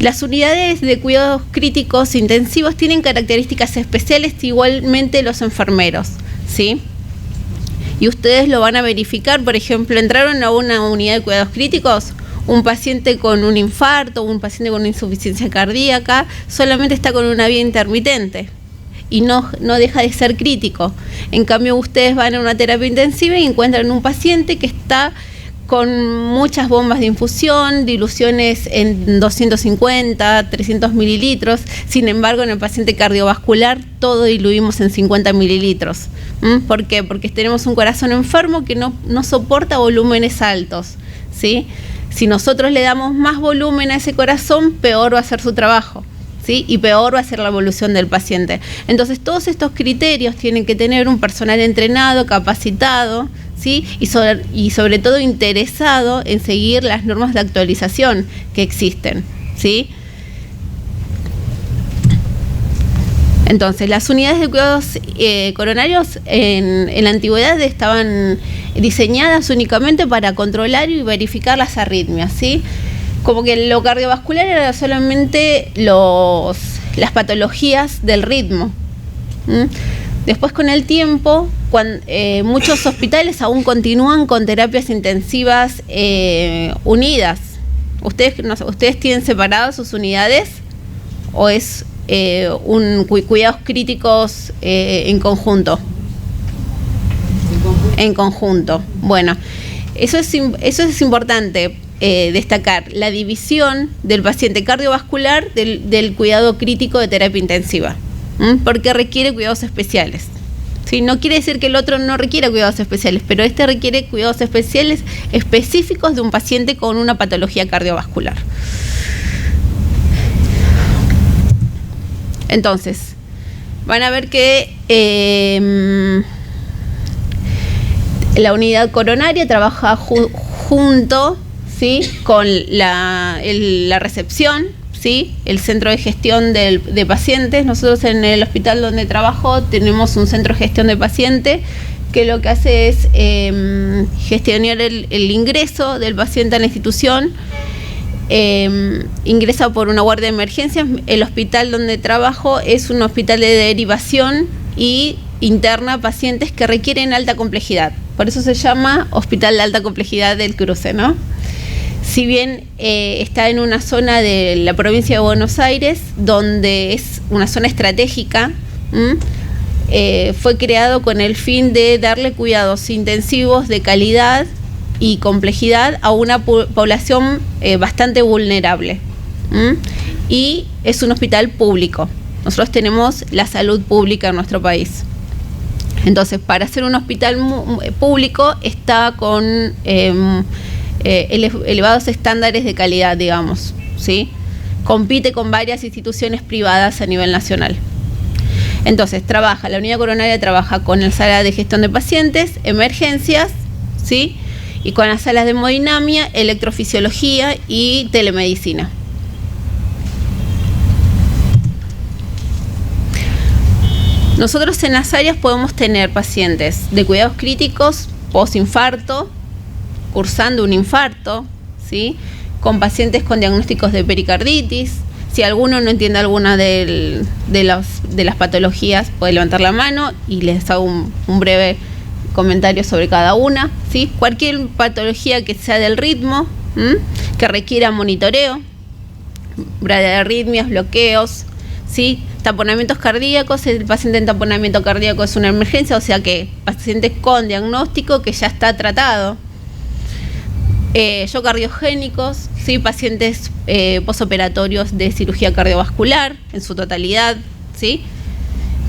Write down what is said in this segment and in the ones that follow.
Las unidades de cuidados críticos intensivos tienen características especiales, igualmente los enfermeros, ¿sí? Y ustedes lo van a verificar. Por ejemplo, entraron a una unidad de cuidados críticos, un paciente con un infarto, un paciente con una insuficiencia cardíaca, solamente está con una vía intermitente y no deja de ser crítico. En cambio, ustedes van a una terapia intensiva y encuentran un paciente que está con muchas bombas de infusión, diluciones en 250, 300 mililitros. Sin embargo, en el paciente cardiovascular todo diluimos en 50 mililitros. ¿Por qué? Porque tenemos un corazón enfermo que no soporta volúmenes altos, ¿sí? Si nosotros le damos más volumen a ese corazón, peor va a ser su trabajo, ¿sí? Y peor va a ser la evolución del paciente. Entonces, todos estos criterios tienen que tener un personal entrenado, capacitado, ¿sí? Y sobre todo interesado en seguir las normas de actualización que existen, ¿sí? Entonces, las unidades de cuidados coronarios en la antigüedad estaban diseñadas únicamente para controlar y verificar las arritmias, ¿sí? Como que lo cardiovascular era solamente las patologías del ritmo. Después, con el tiempo, muchos hospitales aún continúan con terapias intensivas unidas. ¿Ustedes tienen separadas sus unidades o es cuidados críticos en conjunto? En conjunto. Bueno, eso es importante destacar, la división del paciente cardiovascular del cuidado crítico de terapia intensiva, porque requiere cuidados especiales. ¿Sí? No quiere decir que el otro no requiera cuidados especiales, pero este requiere cuidados especiales específicos de un paciente con una patología cardiovascular. Entonces, van a ver que la unidad coronaria trabaja junto, ¿sí? Con la recepción, ¿sí? El centro de gestión de pacientes. Nosotros en el hospital donde trabajo tenemos un centro de gestión de pacientes que lo que hace es gestionar el ingreso del paciente a la institución. Ingresa por una guardia de emergencias. El hospital donde trabajo es un hospital de derivación y interna pacientes que requieren alta complejidad. Por eso se llama Hospital de Alta Complejidad del Cruce, ¿no? Si bien está en una zona de la provincia de Buenos Aires, donde es una zona estratégica, fue creado con el fin de darle cuidados intensivos de calidad y complejidad a una población bastante vulnerable. Y es un hospital público. Nosotros tenemos la salud pública en nuestro país. Entonces, para ser un hospital público está con elevados estándares de calidad, digamos, ¿sí? Compite con varias instituciones privadas a nivel nacional. Entonces, la unidad coronaria trabaja con la sala de gestión de pacientes, emergencias, ¿sí? Y con las salas de hemodinamia, electrofisiología y telemedicina. Nosotros en las áreas podemos tener pacientes de cuidados críticos, postinfarto, cursando un infarto, ¿sí? Con pacientes con diagnósticos de pericarditis. Si alguno no entiende alguna de las patologías, puede levantar la mano y les hago un breve comentario sobre cada una, ¿sí? Cualquier patología que sea del ritmo, que requiera monitoreo, bradiarritmias, bloqueos, ¿sí? Taponamientos cardíacos. El paciente en taponamiento cardíaco es una emergencia, o sea que pacientes con diagnóstico que ya está tratado. Cardiogénicos, ¿sí? Pacientes posoperatorios de cirugía cardiovascular en su totalidad, ¿sí?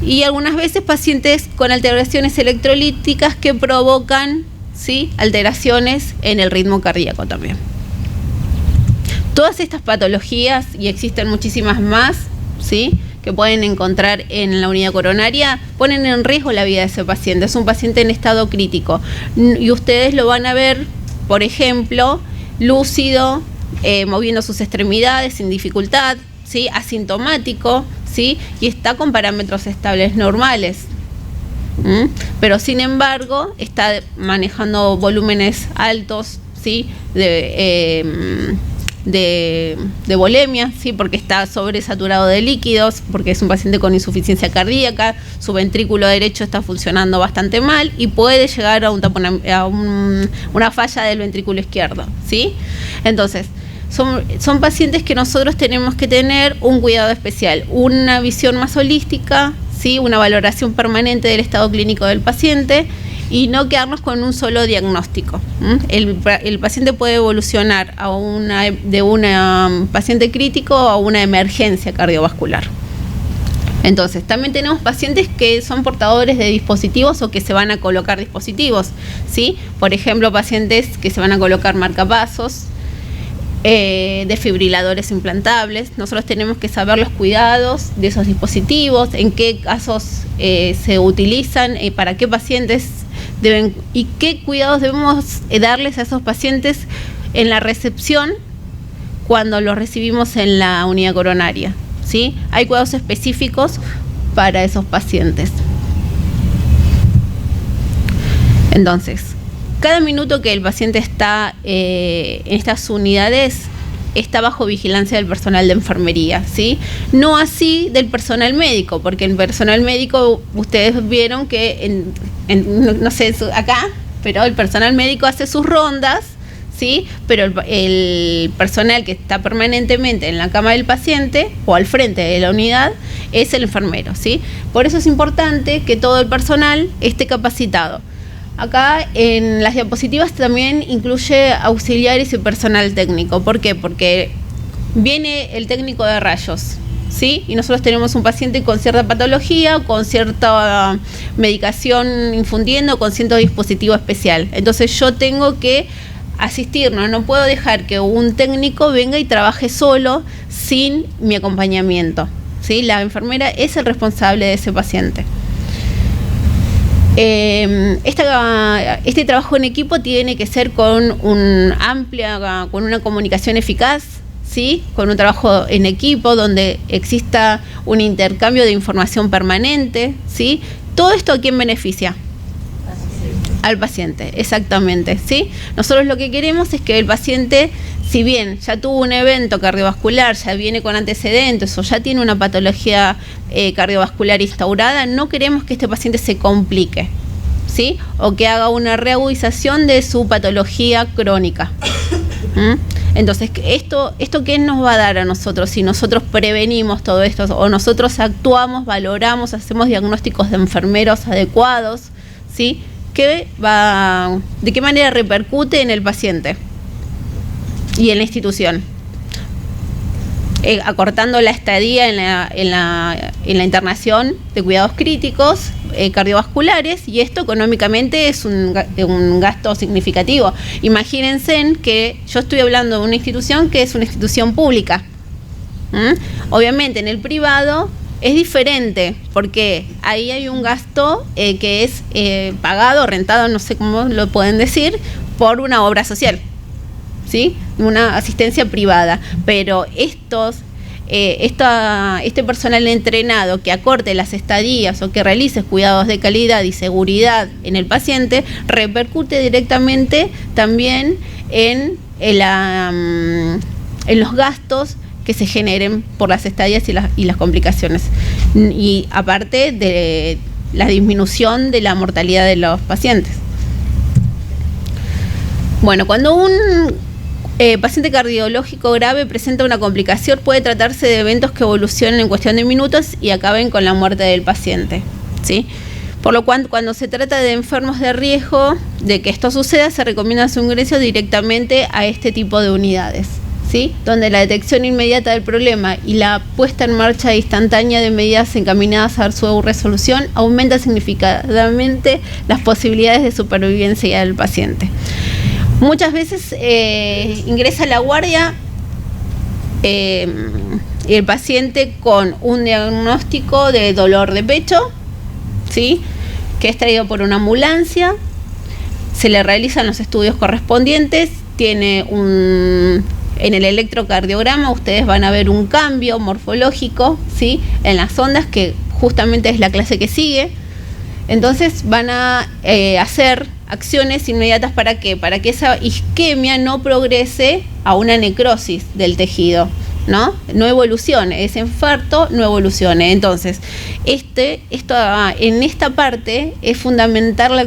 Y algunas veces pacientes con alteraciones electrolíticas que provocan, ¿sí? Alteraciones en el ritmo cardíaco también. Todas estas patologías, y existen muchísimas más, ¿sí? Que pueden encontrar en la unidad coronaria, ponen en riesgo la vida de ese paciente. Es un paciente en estado crítico. Y ustedes lo van a ver, por ejemplo, lúcido, moviendo sus extremidades sin dificultad, ¿sí? Asintomático, ¿sí? Y está con parámetros estables normales. Pero sin embargo, está manejando volúmenes altos, ¿sí? de volemia, ¿sí? Porque está sobresaturado de líquidos, porque es un paciente con insuficiencia cardíaca, su ventrículo derecho está funcionando bastante mal y puede llegar a una falla del ventrículo izquierdo, ¿sí? Entonces, son pacientes que nosotros tenemos que tener un cuidado especial, una visión más holística, ¿sí? Una valoración permanente del estado clínico del paciente y no quedarnos con un solo diagnóstico. El paciente puede evolucionar de un paciente crítico a una emergencia cardiovascular. Entonces, también tenemos pacientes que son portadores de dispositivos o que se van a colocar dispositivos, ¿sí? Por ejemplo, pacientes que se van a colocar marcapasos, desfibriladores implantables. Nosotros tenemos que saber los cuidados de esos dispositivos, en qué casos se utilizan, para qué pacientes deben y qué cuidados debemos darles a esos pacientes en la recepción cuando los recibimos en la unidad coronaria, ¿sí? Hay cuidados específicos para esos pacientes. Entonces, cada minuto que el paciente está en estas unidades está bajo vigilancia del personal de enfermería, ¿sí? No así del personal médico, porque el personal médico, ustedes vieron que, no sé, acá, pero el personal médico hace sus rondas, ¿sí? Pero el personal que está permanentemente en la cama del paciente o al frente de la unidad es el enfermero, ¿sí? Por eso es importante que todo el personal esté capacitado. Acá en las diapositivas también incluye auxiliares y personal técnico. ¿Por qué? Porque viene el técnico de rayos, ¿sí? Y nosotros tenemos un paciente con cierta patología, con cierta medicación infundiendo, con cierto dispositivo especial. Entonces yo tengo que asistir, no puedo dejar que un técnico venga y trabaje solo sin mi acompañamiento, ¿sí? La enfermera es el responsable de ese paciente. Este trabajo en equipo tiene que ser con una comunicación eficaz, ¿sí? Con un trabajo en equipo donde exista un intercambio de información permanente, ¿sí? ¿Todo esto a quién beneficia? Al paciente, exactamente, ¿sí? Nosotros lo que queremos es que el paciente, si bien ya tuvo un evento cardiovascular, ya viene con antecedentes o ya tiene una patología cardiovascular instaurada, no queremos que este paciente se complique, ¿sí? O que haga una reagudización de su patología crónica. Entonces, ¿esto qué nos va a dar a nosotros si nosotros prevenimos todo esto o nosotros actuamos, valoramos, hacemos diagnósticos de enfermeros adecuados, ¿sí? ¿De qué manera repercute en el paciente y en la institución? Acortando la estadía en la internación de cuidados críticos cardiovasculares, y esto económicamente es un gasto significativo. Imagínense que yo estoy hablando de una institución que es una institución pública. Obviamente en el privado es diferente, porque ahí hay un gasto que es pagado, rentado, no sé cómo lo pueden decir, por una obra social, ¿sí? Una asistencia privada. Pero este personal entrenado que acorte las estadías o que realice cuidados de calidad y seguridad en el paciente, repercute directamente también en los gastos que se generen por las estadías y las complicaciones, y aparte de la disminución de la mortalidad de los pacientes. Bueno, cuando un paciente cardiológico grave presenta una complicación, puede tratarse de eventos que evolucionen en cuestión de minutos y acaben con la muerte del paciente, ¿sí? Por lo cual, cuando se trata de enfermos de riesgo de que esto suceda, se recomienda su ingreso directamente a este tipo de unidades, ¿sí? Donde la detección inmediata del problema y la puesta en marcha instantánea de medidas encaminadas a su resolución aumenta significativamente las posibilidades de supervivencia del paciente. Muchas veces ingresa a la guardia el paciente con un diagnóstico de dolor de pecho, ¿sí? Que es traído por una ambulancia, se le realizan los estudios correspondientes, tiene en el electrocardiograma ustedes van a ver un cambio morfológico, ¿sí? En las ondas, que justamente es la clase que sigue. Entonces van a hacer acciones inmediatas. ¿Para qué? Para que esa isquemia no progrese a una necrosis del tejido, ¿no? No evolucione, ese infarto no evolucione. Entonces, en esta parte es fundamental la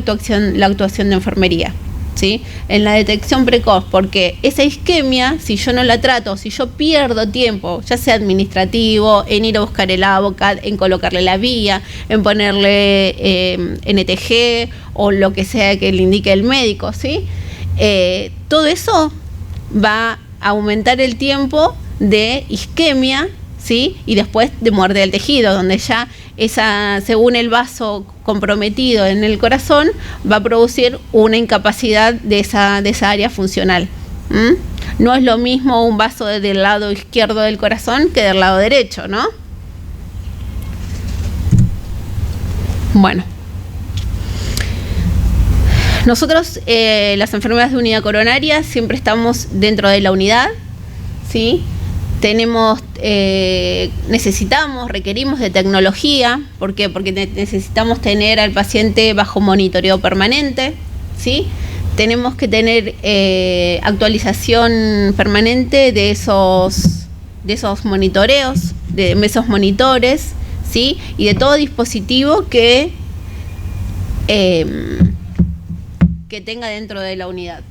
actuación de enfermería, ¿sí? En la detección precoz, porque esa isquemia, si yo no la trato, si yo pierdo tiempo, ya sea administrativo, en ir a buscar el AVOCAT, en colocarle la vía, en ponerle NTG o lo que sea que le indique el médico, ¿sí? Todo eso va a aumentar el tiempo de isquemia, ¿sí? Y después de muerte del tejido, donde ya según el vaso comprometido en el corazón, va a producir una incapacidad de esa área funcional. No es lo mismo un vaso del lado izquierdo del corazón que del lado derecho, ¿no? Bueno. Nosotros, las enfermeras de unidad coronaria, siempre estamos dentro de la unidad, ¿sí? Requerimos de tecnología. ¿Por qué? Porque necesitamos tener al paciente bajo monitoreo permanente, ¿sí? Tenemos que tener actualización permanente de esos monitoreos, de esos monitores, ¿sí? Y de todo dispositivo que tenga dentro de la unidad.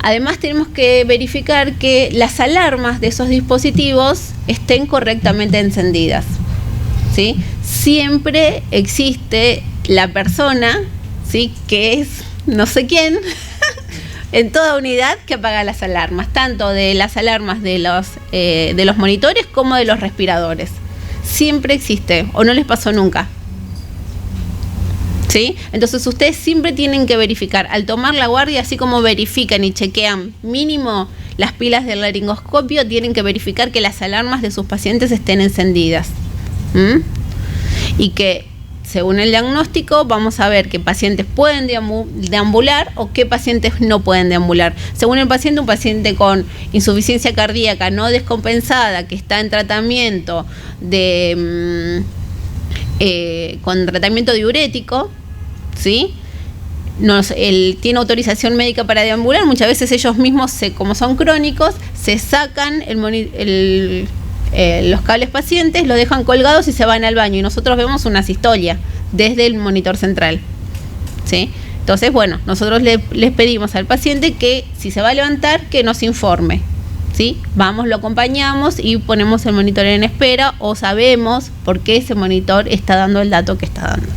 Además, tenemos que verificar que las alarmas de esos dispositivos estén correctamente encendidas, ¿sí? Siempre existe la persona, ¿sí?, que es no sé quién, en toda unidad, que apaga las alarmas, tanto de las alarmas de los monitores como de los respiradores. Siempre existe, o no les pasó nunca, ¿sí? Entonces ustedes siempre tienen que verificar, al tomar la guardia, así como verifican y chequean mínimo las pilas del laringoscopio, tienen que verificar que las alarmas de sus pacientes estén encendidas. Y que, según el diagnóstico, vamos a ver qué pacientes pueden deambular o qué pacientes no pueden deambular. Según el paciente, un paciente con insuficiencia cardíaca no descompensada, que está en tratamiento con tratamiento diurético, ¿sí? Tiene autorización médica para deambular. Muchas veces ellos mismos, como son crónicos, se sacan los cables pacientes, los dejan colgados y se van al baño. Y nosotros vemos una sistolia desde el monitor central, ¿sí? Entonces, bueno, nosotros les pedimos al paciente que, si se va a levantar, que nos informe, ¿sí? Vamos, lo acompañamos y ponemos el monitor en espera, o sabemos por qué ese monitor está dando el dato que está dando.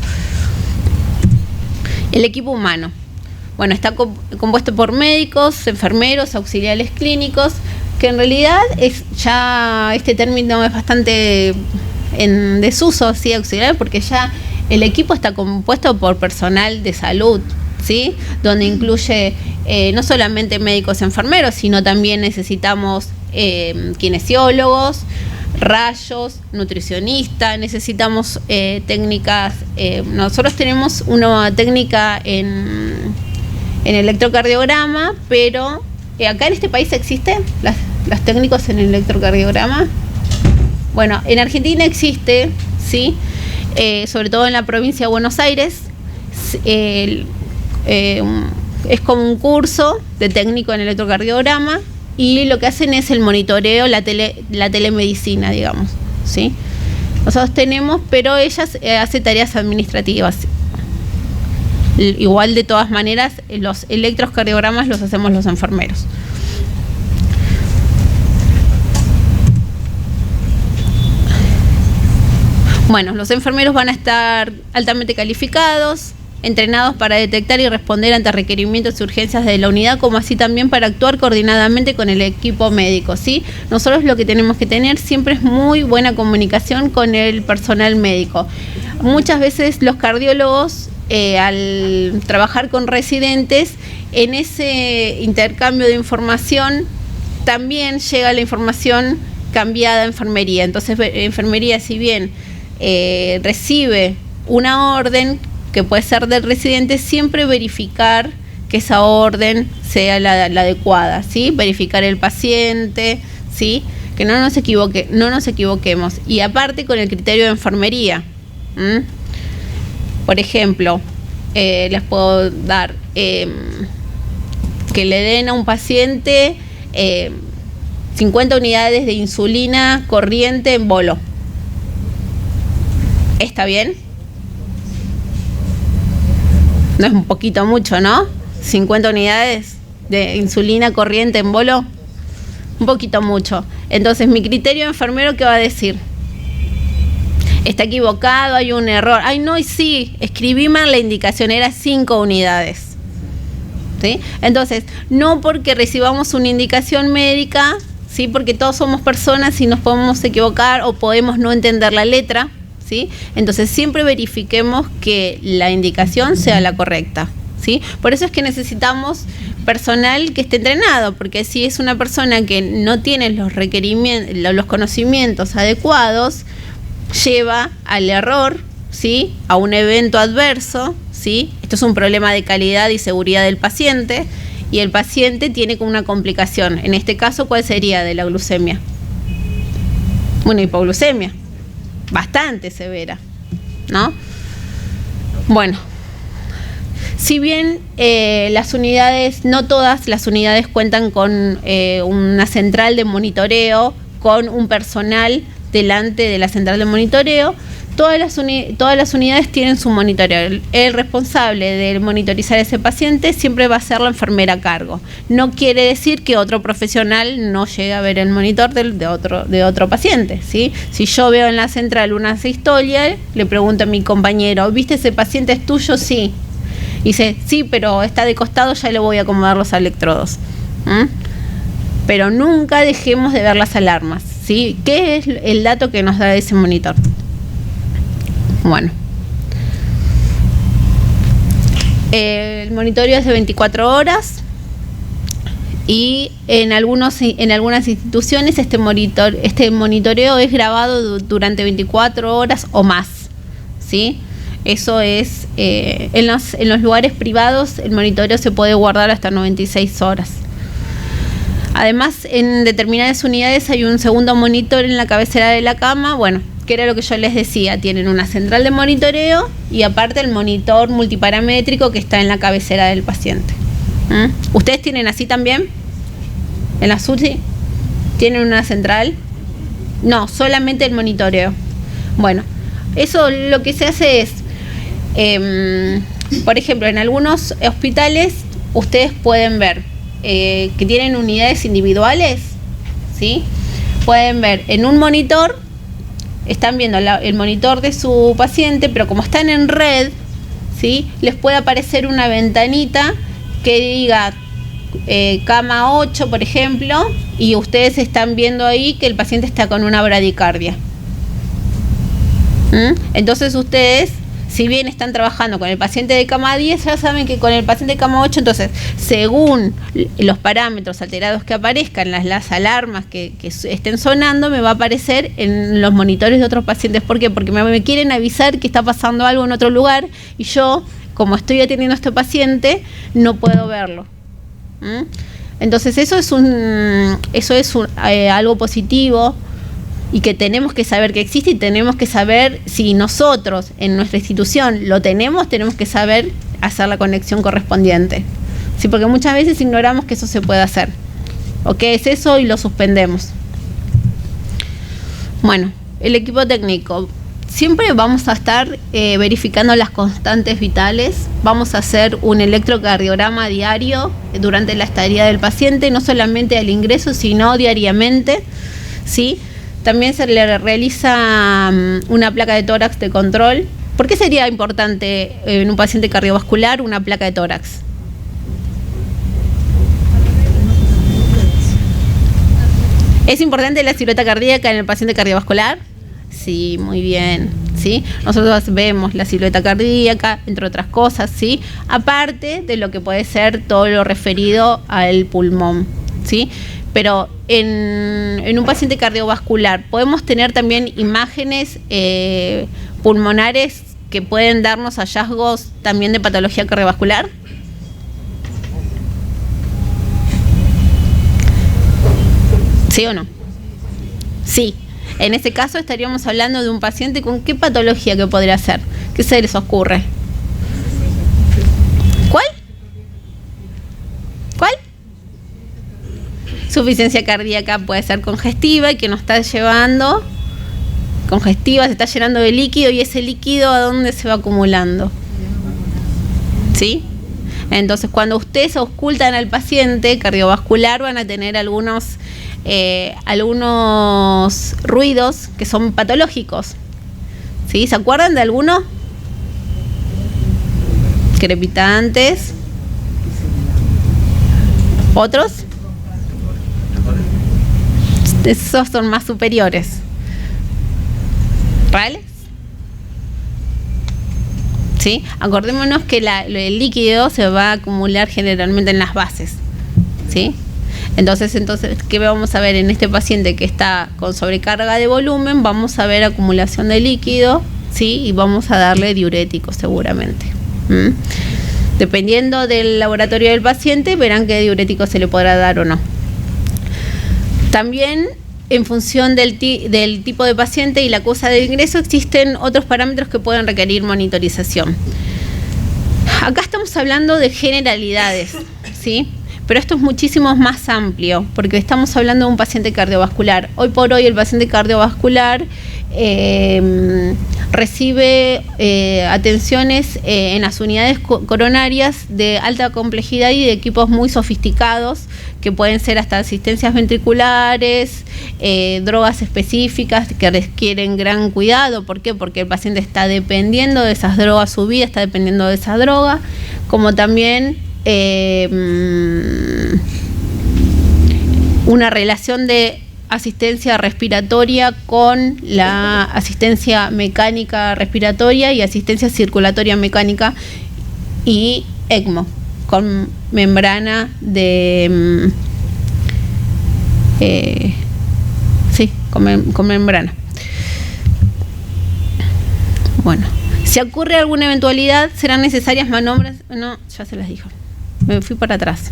El equipo humano. Bueno, está compuesto por médicos, enfermeros, auxiliares clínicos, que en realidad ya este término es bastante en desuso, ¿sí? Auxiliar, porque ya el equipo está compuesto por personal de salud, ¿sí? Donde incluye no solamente médicos, enfermeros, sino también necesitamos kinesiólogos, rayos, nutricionistas, necesitamos técnicas. Nosotros tenemos una técnica en electrocardiograma, pero acá en este país existen las técnicos en electrocardiograma. Bueno, en Argentina existe, ¿sí? Sobre todo en la provincia de Buenos Aires. Es como un curso de técnico en electrocardiograma, y lo que hacen es el monitoreo, la telemedicina, digamos, ¿sí? Nosotros tenemos, pero ella hace tareas administrativas. Igual, de todas maneras, los electrocardiogramas los hacemos los enfermeros. Bueno, los enfermeros van a estar altamente calificados, entrenados para detectar y responder ante requerimientos y urgencias de la unidad, como así también para actuar coordinadamente con el equipo médico, ¿sí? Nosotros lo que tenemos que tener siempre es muy buena comunicación con el personal médico. Muchas veces los cardiólogos, al trabajar con residentes, en ese intercambio de información también llega la información cambiada a enfermería. Entonces, enfermería, si bien recibe una orden que puede ser del residente, siempre verificar que esa orden sea la adecuada, ¿sí? Verificar el paciente, ¿sí? Que no nos equivoquemos. Y aparte, con el criterio de enfermería. Por ejemplo, les puedo dar que le den a un paciente 50 unidades de insulina corriente en bolo. ¿Está bien? No es un poquito mucho, ¿no? 50 unidades de insulina corriente en bolo. Un poquito mucho. Entonces, mi criterio enfermero, ¿qué va a decir? Está equivocado, hay un error. Ay, no, y sí, escribí mal la indicación, era 5 unidades. ¿Sí? Entonces, no porque recibamos una indicación médica, ¿sí? Porque todos somos personas y nos podemos equivocar o podemos no entender la letra, ¿sí? Entonces, siempre verifiquemos que la indicación sea la correcta, ¿sí? Por eso es que necesitamos personal que esté entrenado, porque si es una persona que no tiene los requerimientos, los conocimientos adecuados, lleva al error, ¿sí? A un evento adverso, ¿sí? Esto es un problema de calidad y seguridad del paciente, y el paciente tiene como una complicación. En este caso, ¿cuál sería de la glucemia? Una hipoglucemia, bastante severa, ¿no? Bueno, si bien las unidades, no todas las unidades cuentan con una central de monitoreo, con un personal delante de la central de monitoreo, todas las unidades tienen su monitoreo. El responsable de monitorizar a ese paciente siempre va a ser la enfermera a cargo. No quiere decir que otro profesional no llegue a ver el monitor de otro paciente, ¿sí? Si yo veo en la central una sistolia, le pregunto a mi compañero, ¿viste ese paciente es tuyo? Sí. Y dice, sí, pero está de costado, ya le voy a acomodar los electrodos. Pero nunca dejemos de ver las alarmas, ¿sí? ¿Qué es el dato que nos da ese monitor? Bueno, el monitoreo es de 24 horas y en algunas instituciones este monitoreo es grabado durante 24 horas o más, ¿sí? Eso es, en los lugares privados el monitoreo se puede guardar hasta 96 horas. Además, en determinadas unidades hay un segundo monitor en la cabecera de la cama, bueno, que era lo que yo les decía, tienen una central de monitoreo y aparte el monitor multiparamétrico que está en la cabecera del paciente. ¿Ustedes tienen así también? ¿En la SUSI? ¿Tienen una central? No, solamente el monitoreo. Bueno, eso lo que se hace es, por ejemplo, en algunos hospitales ustedes pueden ver que tienen unidades individuales, ¿sí? Pueden ver en un monitor, están viendo el monitor de su paciente, pero como están en red, ¿sí? Les puede aparecer una ventanita que diga cama 8, por ejemplo, y ustedes están viendo ahí que el paciente está con una bradicardia. Entonces ustedes, si bien están trabajando con el paciente de cama 10, ya saben que con el paciente de cama 8, entonces, según los parámetros alterados que aparezcan, las alarmas que estén sonando, me va a aparecer en los monitores de otros pacientes. ¿Por qué? Porque me quieren avisar que está pasando algo en otro lugar y yo, como estoy atendiendo a este paciente, no puedo verlo. Entonces, eso es algo positivo y que tenemos que saber que existe, y tenemos que saber si nosotros en nuestra institución lo tenemos que saber hacer la conexión correspondiente, ¿sí? Porque muchas veces ignoramos que eso se puede hacer, o qué es eso, y lo suspendemos. Bueno, el equipo técnico, siempre vamos a estar verificando las constantes vitales, vamos a hacer un electrocardiograma diario durante la estadía del paciente, no solamente al ingreso, sino diariamente, ¿sí? También se le realiza una placa de tórax de control. ¿Por qué sería importante en un paciente cardiovascular una placa de tórax? ¿Es importante la silueta cardíaca en el paciente cardiovascular? Sí, muy bien, ¿sí? Nosotros vemos la silueta cardíaca, entre otras cosas, ¿sí? Aparte de lo que puede ser todo lo referido al pulmón, ¿sí? Pero en un paciente cardiovascular podemos tener también imágenes pulmonares que pueden darnos hallazgos también de patología cardiovascular. ¿Sí o no? Sí. En ese caso estaríamos hablando de un paciente con qué patología que podría ser. ¿Qué se les ocurre? Suficiencia cardíaca puede ser congestiva y que nos está llevando, congestiva, se está llenando de líquido, y ese líquido ¿a dónde se va acumulando? ¿Sí? Entonces, cuando ustedes auscultan al paciente cardiovascular, van a tener algunos ruidos que son patológicos. ¿Sí? ¿Se acuerdan de alguno? Crepitantes. ¿Otros? Esos son más superiores. ¿Reales? ¿Sí? Acordémonos que el líquido se va a acumular generalmente en las bases. ¿Sí? Entonces, ¿qué vamos a ver en este paciente que está con sobrecarga de volumen? Vamos a ver acumulación de líquido, ¿sí? Y vamos a darle diurético seguramente. Dependiendo del laboratorio del paciente, verán qué diurético se le podrá dar o no. También, en función del tipo de paciente y la causa del ingreso, existen otros parámetros que pueden requerir monitorización. Acá estamos hablando de generalidades, ¿sí? Pero esto es muchísimo más amplio, porque estamos hablando de un paciente cardiovascular. Hoy por hoy el paciente cardiovascular recibe atenciones en las unidades coronarias de alta complejidad y de equipos muy sofisticados, que pueden ser hasta asistencias ventriculares, drogas específicas que requieren gran cuidado. ¿Por qué? Porque el paciente está dependiendo de esas drogas, su vida está dependiendo de esa droga, como también una relación de asistencia respiratoria con la asistencia mecánica respiratoria y asistencia circulatoria mecánica, y ECMO con membrana de con membrana. Bueno, si ocurre alguna eventualidad, serán necesarias maniobras. No, ya se las dijo. Me fui para atrás.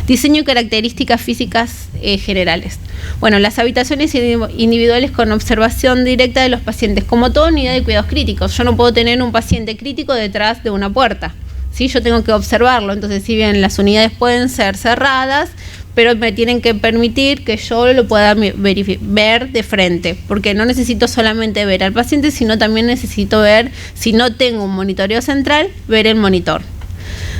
Diseño y características físicas generales. Bueno, las habitaciones individuales con observación directa de los pacientes. Como toda unidad de cuidados críticos, yo no puedo tener un paciente crítico detrás de una puerta, ¿sí? Yo tengo que observarlo. Entonces, si bien las unidades pueden ser cerradas, pero me tienen que permitir que yo lo pueda ver de frente, porque no necesito solamente ver al paciente, sino también necesito ver, si no tengo un monitoreo central, ver el monitor.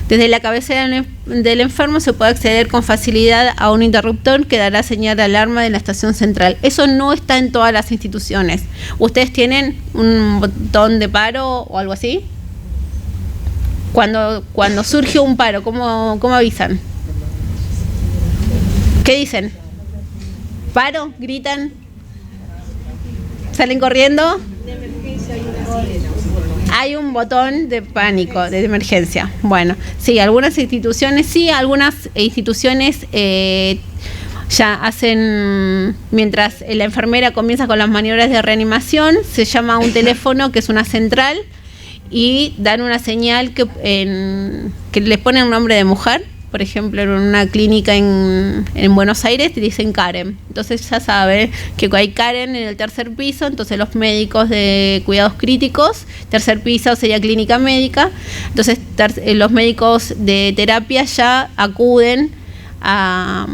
Desde la cabecera del enfermo se puede acceder con facilidad a un interruptor que dará señal de alarma de la estación central. Eso no está en todas las instituciones. ¿Ustedes tienen un botón de paro o algo así? Cuando surge un paro, ¿cómo avisan? ¿Qué dicen? ¿Paro? ¿Gritan? ¿Salen corriendo? Hay un botón de pánico, de emergencia. Bueno, sí, algunas instituciones ya hacen, mientras la enfermera comienza con las maniobras de reanimación, se llama a un teléfono que es una central y dan una señal que les ponen un nombre de mujer. Por ejemplo, en una clínica en Buenos Aires te dicen Karen. Entonces ya saben que hay Karen en el tercer piso, entonces los médicos de cuidados críticos, tercer piso sería clínica médica, entonces los médicos de terapia ya acuden a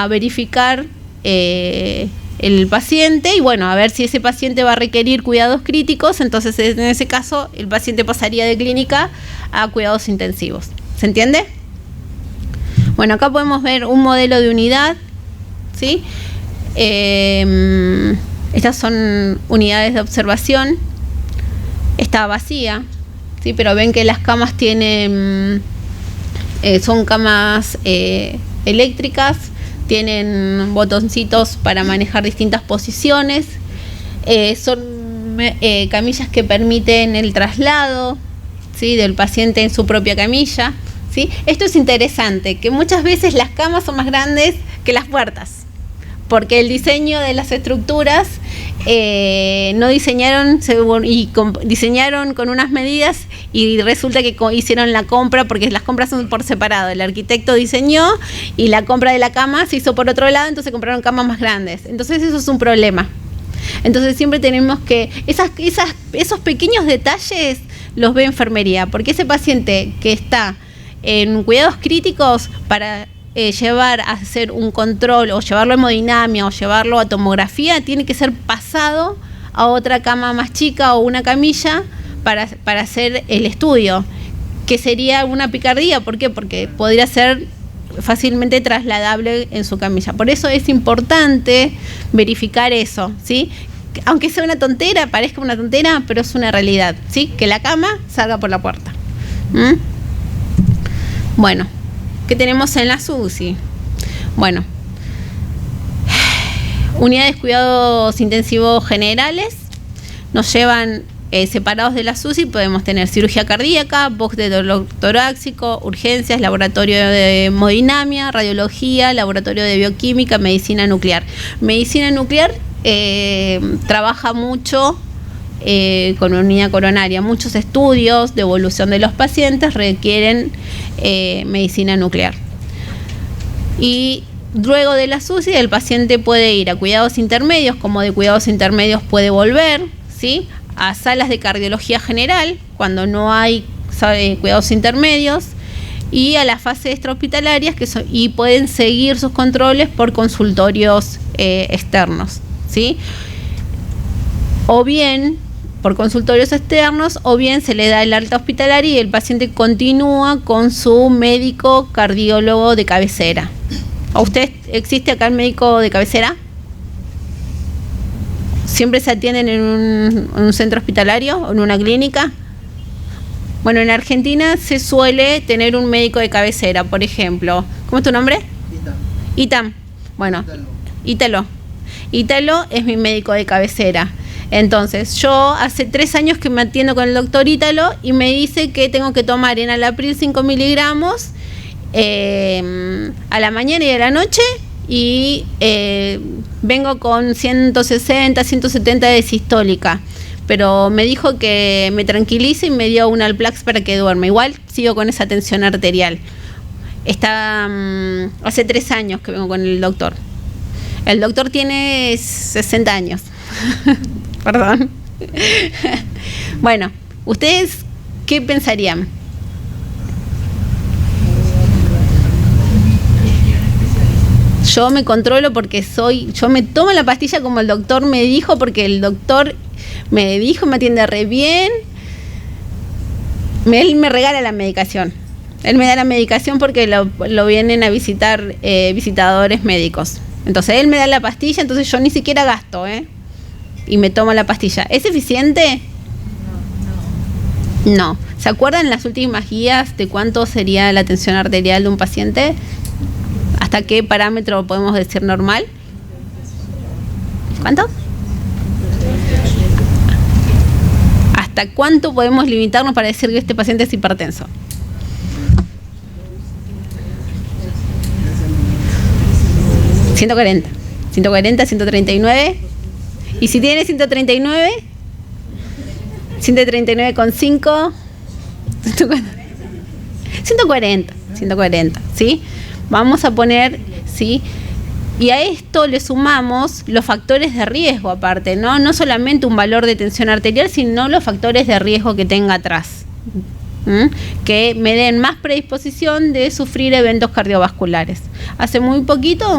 verificar el paciente y bueno, a ver si ese paciente va a requerir cuidados críticos. Entonces en ese caso el paciente pasaría de clínica a cuidados intensivos. ¿Se entiende? Bueno, acá podemos ver un modelo de unidad, ¿sí? Estas son unidades de observación. Está vacía, ¿sí? Pero ven que las camas son camas eléctricas, tienen botoncitos para manejar distintas posiciones, son camillas que permiten el traslado, ¿sí? Del paciente en su propia camilla. ¿Sí? Esto es interesante, que muchas veces las camas son más grandes que las puertas, porque el diseño de las estructuras no diseñaron diseñaron con unas medidas y resulta que hicieron la compra, porque las compras son por separado. El arquitecto diseñó y la compra de la cama se hizo por otro lado, entonces compraron camas más grandes. Entonces eso es un problema. Entonces siempre tenemos que esos pequeños detalles los ve enfermería, porque ese paciente que está en cuidados críticos, para llevar a hacer un control o llevarlo a hemodinamia o llevarlo a tomografía, tiene que ser pasado a otra cama más chica o una camilla para hacer el estudio, que sería una picardía. ¿Por qué? Porque podría ser fácilmente trasladable en su camilla. Por eso es importante verificar eso, ¿sí? Aunque sea una tontera, parezca una tontera, pero es una realidad, ¿sí? Que la cama salga por la puerta. Bueno, ¿qué tenemos en la UCI? Bueno, unidades de cuidados intensivos generales nos llevan separados de la UCI. Podemos tener cirugía cardíaca, box de dolor torácico, urgencias, laboratorio de hemodinamia, radiología, laboratorio de bioquímica, medicina nuclear. Medicina nuclear trabaja mucho con unidad coronaria. Muchos estudios de evolución de los pacientes requieren medicina nuclear. Y luego de la UCI, el paciente puede ir a cuidados intermedios, como de cuidados intermedios puede volver, ¿sí?, a salas de cardiología general, cuando no hay cuidados intermedios, y a las fases extrahospitalarias, y pueden seguir sus controles por consultorios externos, ¿sí? O bien por consultorios externos, o bien se le da el alta hospitalaria y el paciente continúa con su médico cardiólogo de cabecera. ¿A usted existe acá el médico de cabecera? ¿Siempre se atienden en un centro hospitalario o en una clínica? Bueno, en Argentina se suele tener un médico de cabecera, por ejemplo. ¿Cómo es tu nombre? Itam. Bueno, Ítalo. Ítalo es mi médico de cabecera. Entonces, yo hace 3 años que me atiendo con el doctor Ítalo y me dice que tengo que tomar enalapril 5 miligramos a la mañana y a la noche, y vengo con 160, 170 de sistólica, pero me dijo que me tranquilice y me dio un Alplax para que duerma. Igual sigo con esa tensión arterial. Hace 3 años que vengo con el doctor. El doctor tiene 60 años. Perdón. Bueno, ¿ustedes qué pensarían? Yo me controlo porque yo me tomo la pastilla como el doctor me dijo, porque el doctor me dijo, me atiende re bien. Él me regala la medicación. Él me da la medicación porque lo vienen a visitar visitadores médicos. Entonces él me da la pastilla, entonces yo ni siquiera gasto, y me tomo la pastilla. ¿Es eficiente? No. ¿Se acuerdan las últimas guías de cuánto sería la tensión arterial de un paciente? ¿Hasta qué parámetro podemos decir normal? ¿Cuánto? ¿Hasta cuánto podemos limitarnos para decir que este paciente es hipertenso? 140, 139. Y si tiene 139, 139,5, 140, ¿sí? Vamos a poner, ¿sí? Y a esto le sumamos los factores de riesgo aparte, ¿no? No solamente un valor de tensión arterial, sino los factores de riesgo que tenga atrás, que me den más predisposición de sufrir eventos cardiovasculares. Hace muy poquito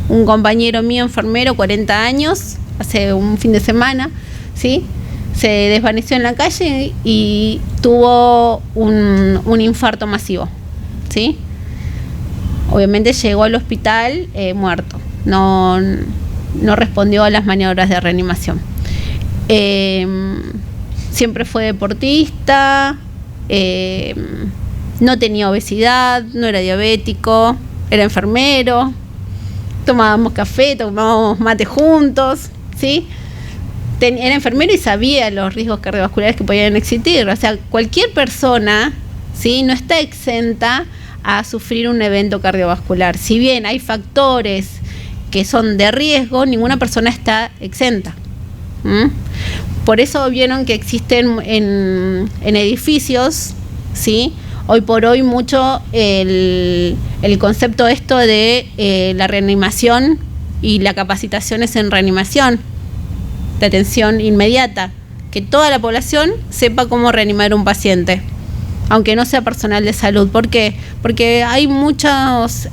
un compañero mío, enfermero, 40 años, hace un fin de semana, ¿sí?, se desvaneció en la calle y tuvo un infarto masivo, ¿sí? Obviamente llegó al hospital muerto, no respondió a las maniobras de reanimación. Siempre fue deportista, no tenía obesidad, no era diabético, era enfermero, tomábamos café, tomábamos mate juntos, ¿sí? Era enfermero y sabía los riesgos cardiovasculares que podían existir. O sea, cualquier persona, ¿sí?, no está exenta a sufrir un evento cardiovascular. Si bien hay factores que son de riesgo, ninguna persona está exenta. Por eso vieron que existen en edificios, ¿sí?, hoy por hoy mucho el concepto esto de la reanimación y la capacitación es en reanimación de atención inmediata, que toda la población sepa cómo reanimar a un paciente, aunque no sea personal de salud. ¿Por qué? Porque hay muchos,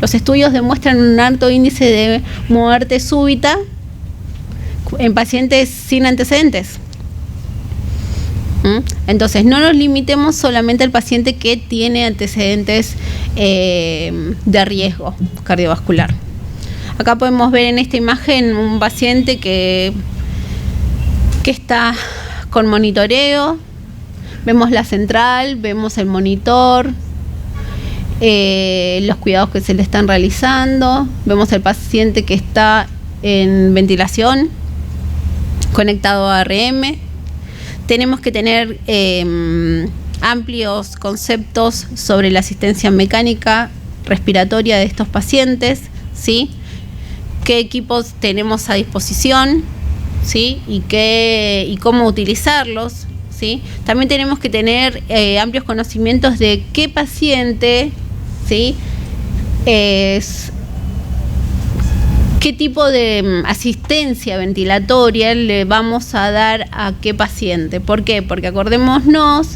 los estudios demuestran un alto índice de muerte súbita en pacientes sin antecedentes. Entonces, no nos limitemos solamente al paciente que tiene antecedentes de riesgo cardiovascular. Acá podemos ver en esta imagen un paciente que está con monitoreo. Vemos la central, vemos el monitor, los cuidados que se le están realizando. Vemos el paciente que está en ventilación, conectado a ARM. Tenemos que tener amplios conceptos sobre la asistencia mecánica respiratoria de estos pacientes, ¿sí? Qué equipos tenemos a disposición, ¿sí? Y cómo utilizarlos, ¿sí? También tenemos que tener amplios conocimientos de qué paciente, ¿sí? Qué tipo de asistencia ventilatoria le vamos a dar a qué paciente. ¿Por qué? Porque acordémonos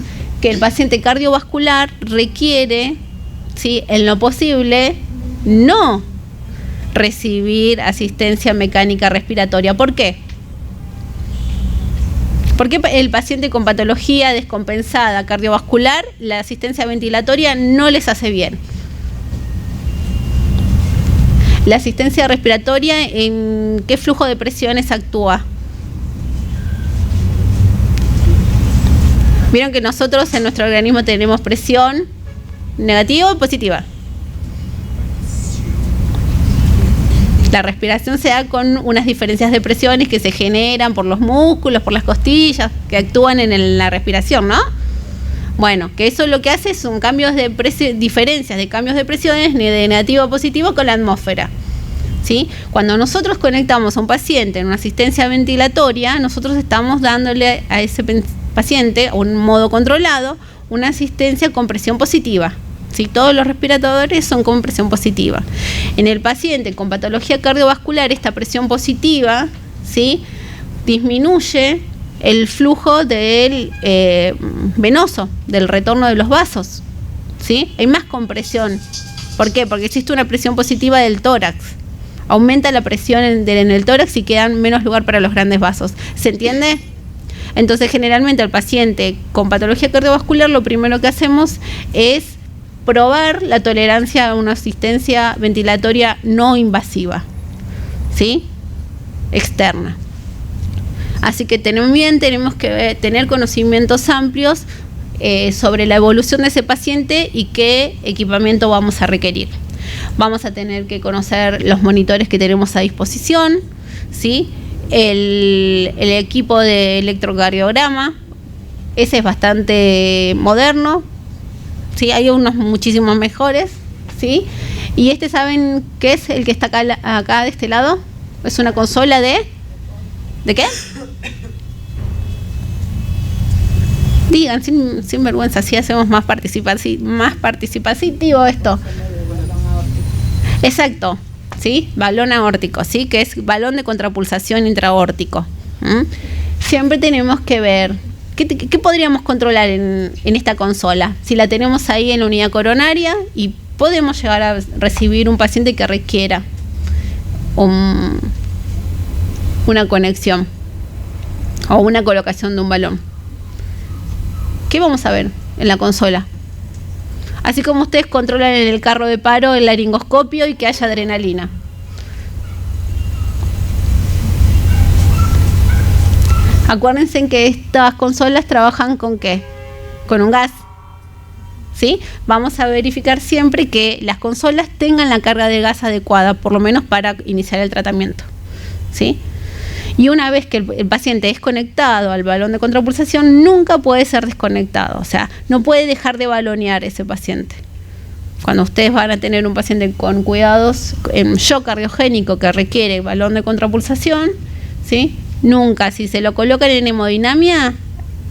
que el paciente cardiovascular requiere, ¿sí?, en lo posible, no recibir asistencia mecánica respiratoria. ¿Por qué? Porque el paciente con patología descompensada cardiovascular, la asistencia ventilatoria no les hace bien. La asistencia respiratoria, ¿en qué flujo de presiones actúa? Vieron que nosotros en nuestro organismo tenemos presión negativa o positiva. La respiración se da con unas diferencias de presiones que se generan por los músculos, por las costillas, que actúan en la respiración, ¿no? Bueno, que eso lo que hace son cambios de diferencias de cambios de presiones de negativo a positivo con la atmósfera, ¿sí? Cuando nosotros conectamos a un paciente en una asistencia ventilatoria, nosotros estamos dándole a ese paciente, a un modo controlado, una asistencia con presión positiva, ¿sí? Todos los respiradores son con presión positiva. En el paciente con patología cardiovascular, esta presión positiva, ¿sí?, disminuye el flujo del venoso, del retorno de los vasos, ¿sí? Hay más compresión. ¿Por qué? Porque existe una presión positiva del tórax. Aumenta la presión en el tórax y queda menos lugar para los grandes vasos. ¿Se entiende? Entonces, generalmente al paciente con patología cardiovascular, lo primero que hacemos es probar la tolerancia a una asistencia ventilatoria no invasiva, ¿sí?, externa. Así que también tenemos que tener conocimientos amplios sobre la evolución de ese paciente y qué equipamiento vamos a requerir. Vamos a tener que conocer los monitores que tenemos a disposición, ¿sí? El equipo de electrocardiograma, ese es bastante moderno, ¿sí? Hay unos muchísimos mejores, ¿sí? Y ¿saben qué es el que está acá de este lado? Es una consola ¿de qué? Digan, sin vergüenza, así hacemos más participativo esto. Exacto, ¿sí? Balón aórtico, ¿sí? Que es balón de contrapulsación intraaórtico. Siempre tenemos que ver qué podríamos controlar en esta consola. Si la tenemos ahí en la unidad coronaria y podemos llegar a recibir un paciente que requiera una conexión o una colocación de un balón. ¿Qué vamos a ver en la consola? Así como ustedes controlan en el carro de paro el laringoscopio y que haya adrenalina. Acuérdense en que estas consolas trabajan ¿con qué? Con un gas, ¿sí? Vamos a verificar siempre que las consolas tengan la carga de gas adecuada, por lo menos para iniciar el tratamiento, ¿sí? Y una vez que el paciente es conectado al balón de contrapulsación, nunca puede ser desconectado. O sea, no puede dejar de balonear ese paciente. Cuando ustedes van a tener un paciente con cuidados en shock cardiogénico que requiere balón de contrapulsación, ¿sí?, nunca, si se lo colocan en hemodinamia,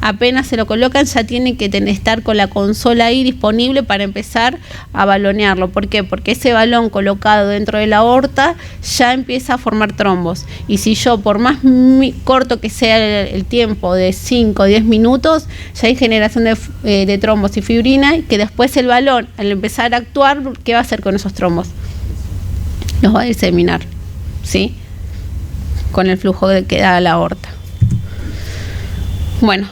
apenas se lo colocan ya tiene que estar con la consola ahí disponible para empezar a balonearlo. ¿Por qué? Porque ese balón colocado dentro de la aorta ya empieza a formar trombos. Y si yo, por más corto que sea el tiempo de 5 o 10 minutos, ya hay generación de trombos y fibrina, que después el balón, al empezar a actuar, ¿qué va a hacer con esos trombos? Los va a diseminar, ¿sí? Con el flujo que da la aorta. Bueno,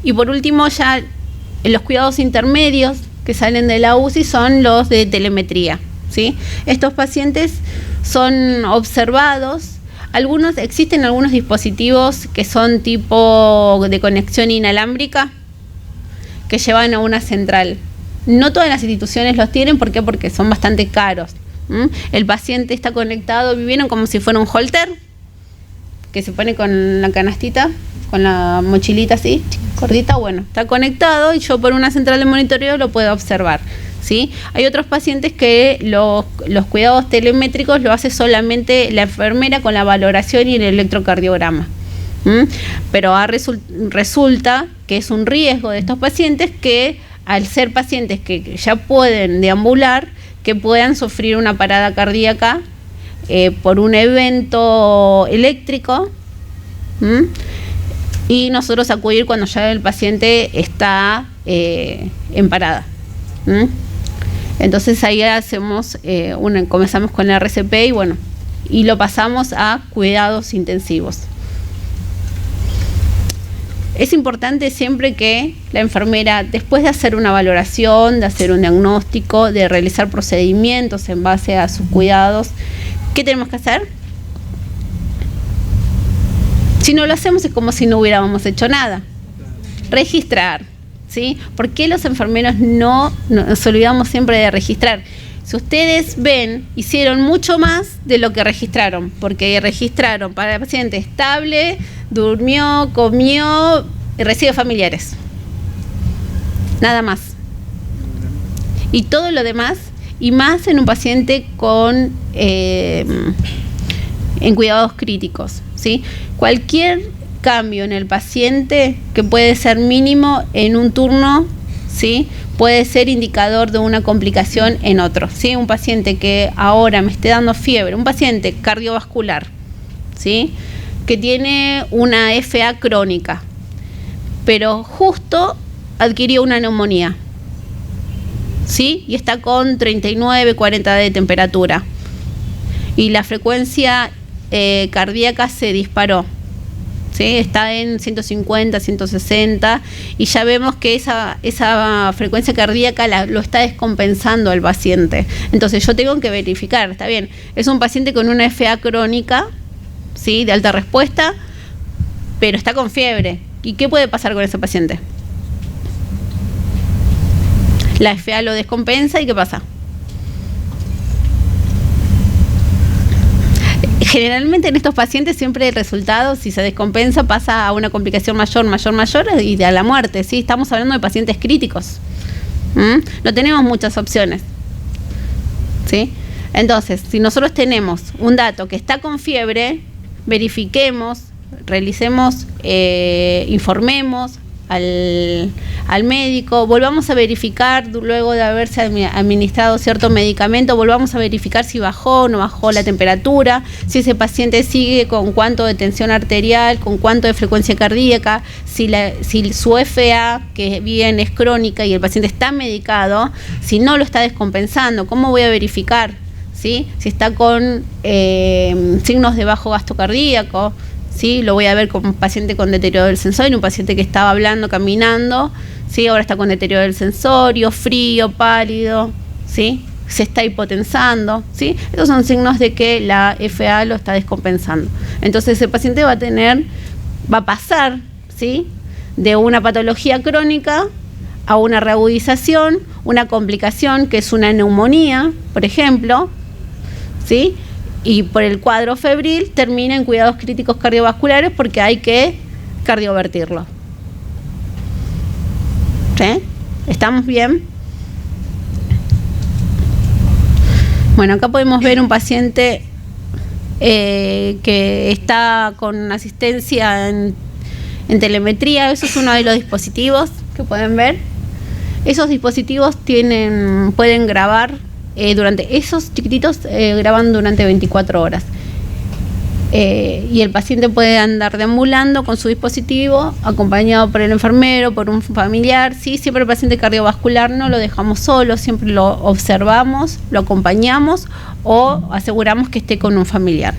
y por último ya los cuidados intermedios que salen de la UCI son los de telemetría, ¿sí? Estos pacientes son observados. Existen algunos dispositivos que son tipo de conexión inalámbrica que llevan a una central. No todas las instituciones los tienen, ¿por qué? Porque son bastante caros. El paciente está conectado, vivieron como si fuera un holter, que se pone con la canastita, con la mochilita así, gordita, bueno, está conectado y yo por una central de monitoreo lo puedo observar, ¿sí? Hay otros pacientes que los cuidados telemétricos lo hace solamente la enfermera con la valoración y el electrocardiograma. Pero resulta que es un riesgo de estos pacientes que, al ser pacientes que ya pueden deambular, que puedan sufrir una parada cardíaca por un evento eléctrico, y nosotros acudir cuando ya el paciente está en parada. Entonces ahí hacemos comenzamos con la RCP y lo pasamos a cuidados intensivos. Es importante siempre que la enfermera, después de hacer una valoración, de hacer un diagnóstico, de realizar procedimientos en base a sus cuidados, ¿qué tenemos que hacer? Si no lo hacemos es como si no hubiéramos hecho nada. Registrar, ¿sí? ¿Por qué los enfermeros no nos olvidamos siempre de registrar? Si ustedes ven, hicieron mucho más de lo que registraron, porque registraron para el paciente estable, durmió, comió y recibe familiares. Nada más. Y todo lo demás, y más en un paciente en cuidados críticos, ¿sí? Cualquier cambio en el paciente, que puede ser mínimo en un turno, ¿sí?, puede ser indicador de una complicación en otro, ¿sí? Un paciente que ahora me esté dando fiebre, un paciente cardiovascular, ¿sí?, que tiene una FA crónica, pero justo adquirió una neumonía, ¿sí?, y está con 39, 40 de temperatura, y la frecuencia cardíaca se disparó, ¿sí? Está en 150, 160, y ya vemos que esa frecuencia cardíaca lo está descompensando al paciente. Entonces yo tengo que verificar, está bien, es un paciente con una FA crónica, ¿sí?, de alta respuesta, pero está con fiebre. ¿Y qué puede pasar con ese paciente? La FA lo descompensa, ¿y qué pasa? Generalmente en estos pacientes siempre el resultado, si se descompensa, pasa a una complicación mayor y a la muerte, ¿sí? Estamos hablando de pacientes críticos. No tenemos muchas opciones, ¿sí? Entonces, si nosotros tenemos un dato que está con fiebre, verifiquemos, realicemos, informemos al médico, volvamos a verificar, luego de haberse administrado cierto medicamento, volvamos a verificar si bajó o no bajó la temperatura, si ese paciente sigue con cuánto de tensión arterial, con cuánto de frecuencia cardíaca, si su FA, que bien es crónica y el paciente está medicado, si no lo está descompensando, ¿cómo voy a verificar? ¿Sí? Si está con signos de bajo gasto cardíaco, ¿sí? Lo voy a ver con un paciente con deterioro del sensorio, un paciente que estaba hablando, caminando, ¿sí? Ahora está con deterioro del sensorio, frío, pálido, ¿sí? Se está hipotensando, ¿sí? Esos son signos de que la FA lo está descompensando. Entonces ese paciente va a pasar, ¿sí?, de una patología crónica a una reagudización, una complicación que es una neumonía, por ejemplo, ¿sí?, y por el cuadro febril termina en cuidados críticos cardiovasculares porque hay que cardiovertirlo. ¿Sí? ¿Estamos bien? Bueno, acá podemos ver un paciente que está con asistencia en en telemetría. Eso es uno de los dispositivos que pueden ver. Esos dispositivos pueden grabar esos chiquititos graban durante 24 horas. Y el paciente puede andar deambulando con su dispositivo, acompañado por el enfermero, por un familiar. Sí, siempre el paciente cardiovascular no lo dejamos solo, siempre lo observamos, lo acompañamos o aseguramos que esté con un familiar.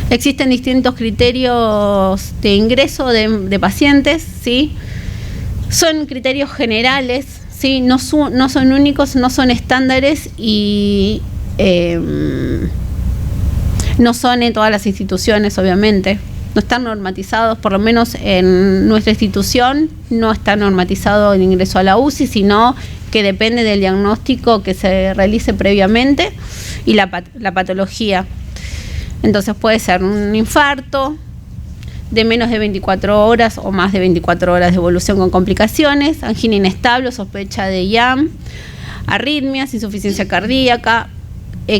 Existen distintos criterios de ingreso de pacientes, ¿sí? Son criterios generales, ¿sí? No son únicos, no son estándares y no son en todas las instituciones, obviamente. No están normatizados, por lo menos en nuestra institución, no está normatizado el ingreso a la UCI, sino que depende del diagnóstico que se realice previamente y la patología. Entonces puede ser un infarto de menos de 24 horas o más de 24 horas de evolución con complicaciones, angina inestable, sospecha de IAM, arritmias, insuficiencia cardíaca,